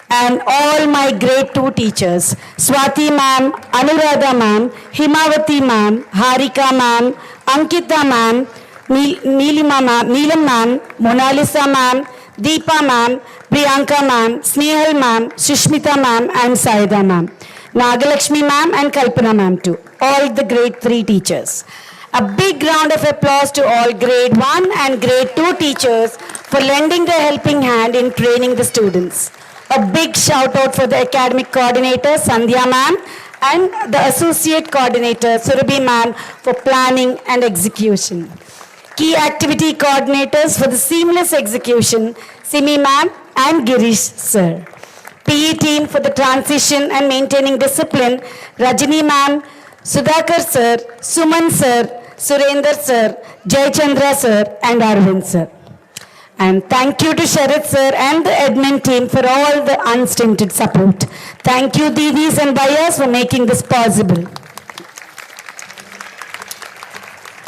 And all my grade 2 teachers, Swati ma'am, Anuradha ma'am, Himavati ma'am, Harika ma'am, Ankita ma'am, Neelam ma'am, Monalisa ma'am, Deepa ma'am, Priyanka ma'am, Snehal ma'am, Sushmita ma'am and Saida ma'am, Nagalakshmi ma'am and Kalpana ma'am too, all the grade 3 teachers. A big round of applause to all grade 1 and grade 2 teachers for lending their helping hand in training the students. A big shout out for the academic coordinator Sandhya ma'am and the associate coordinator Surabhi ma'am for planning and execution. Key activity coordinators for the seamless execution, Simi ma'am and Girish sir. PE team for the transition and maintaining discipline, Rajini ma'am, Sudhakar sir, Suman sir, Surender sir, Jaychandra sir and Arvind sir. And thank you to Sharat sir and the admin team for all the unstinted support. Thank you Didis and Bhaias for making this possible.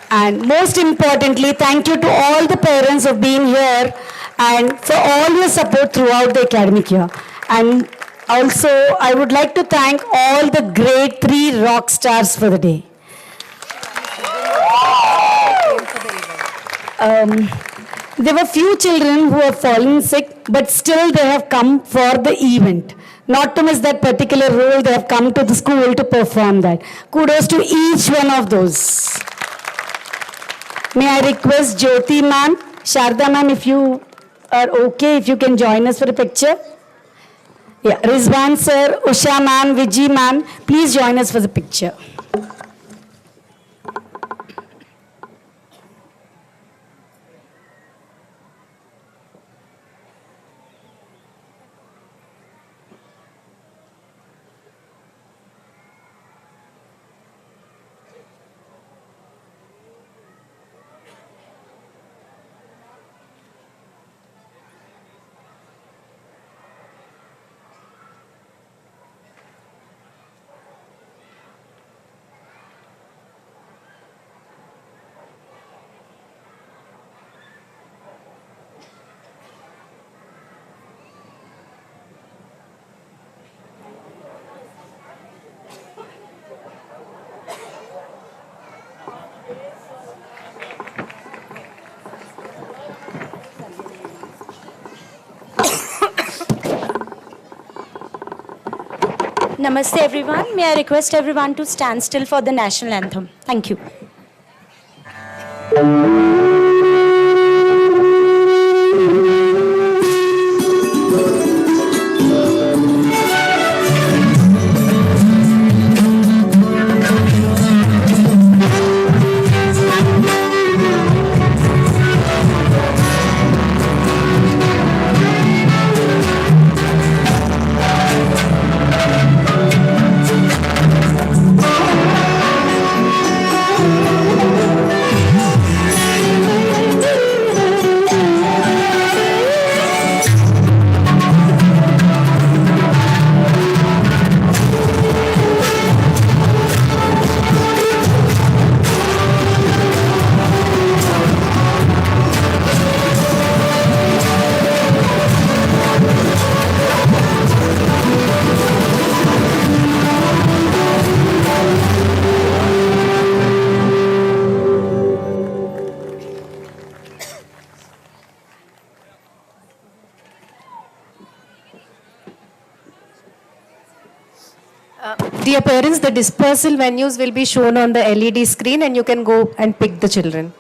And most importantly, thank you to all the parents of being here and for all your support throughout the academic year. And also, I would like to thank all the grade 3 rock stars for the day. There were few children who have fallen sick, but still they have come for the event. Not to miss that particular role, they have come to the school to perform that. Kudos to each one of those. May I request Jyoti ma'am, Sharda ma'am, if you are okay, if you can join us for a picture. Yeah, Rizwan sir, Usha ma'am, Vijay ma'am, please join us for the picture. Namaste everyone. May I request everyone to stand still for the national anthem. Thank you. Dear parents, the dispersal venues will be shown on the LED screen and you can go and pick the children.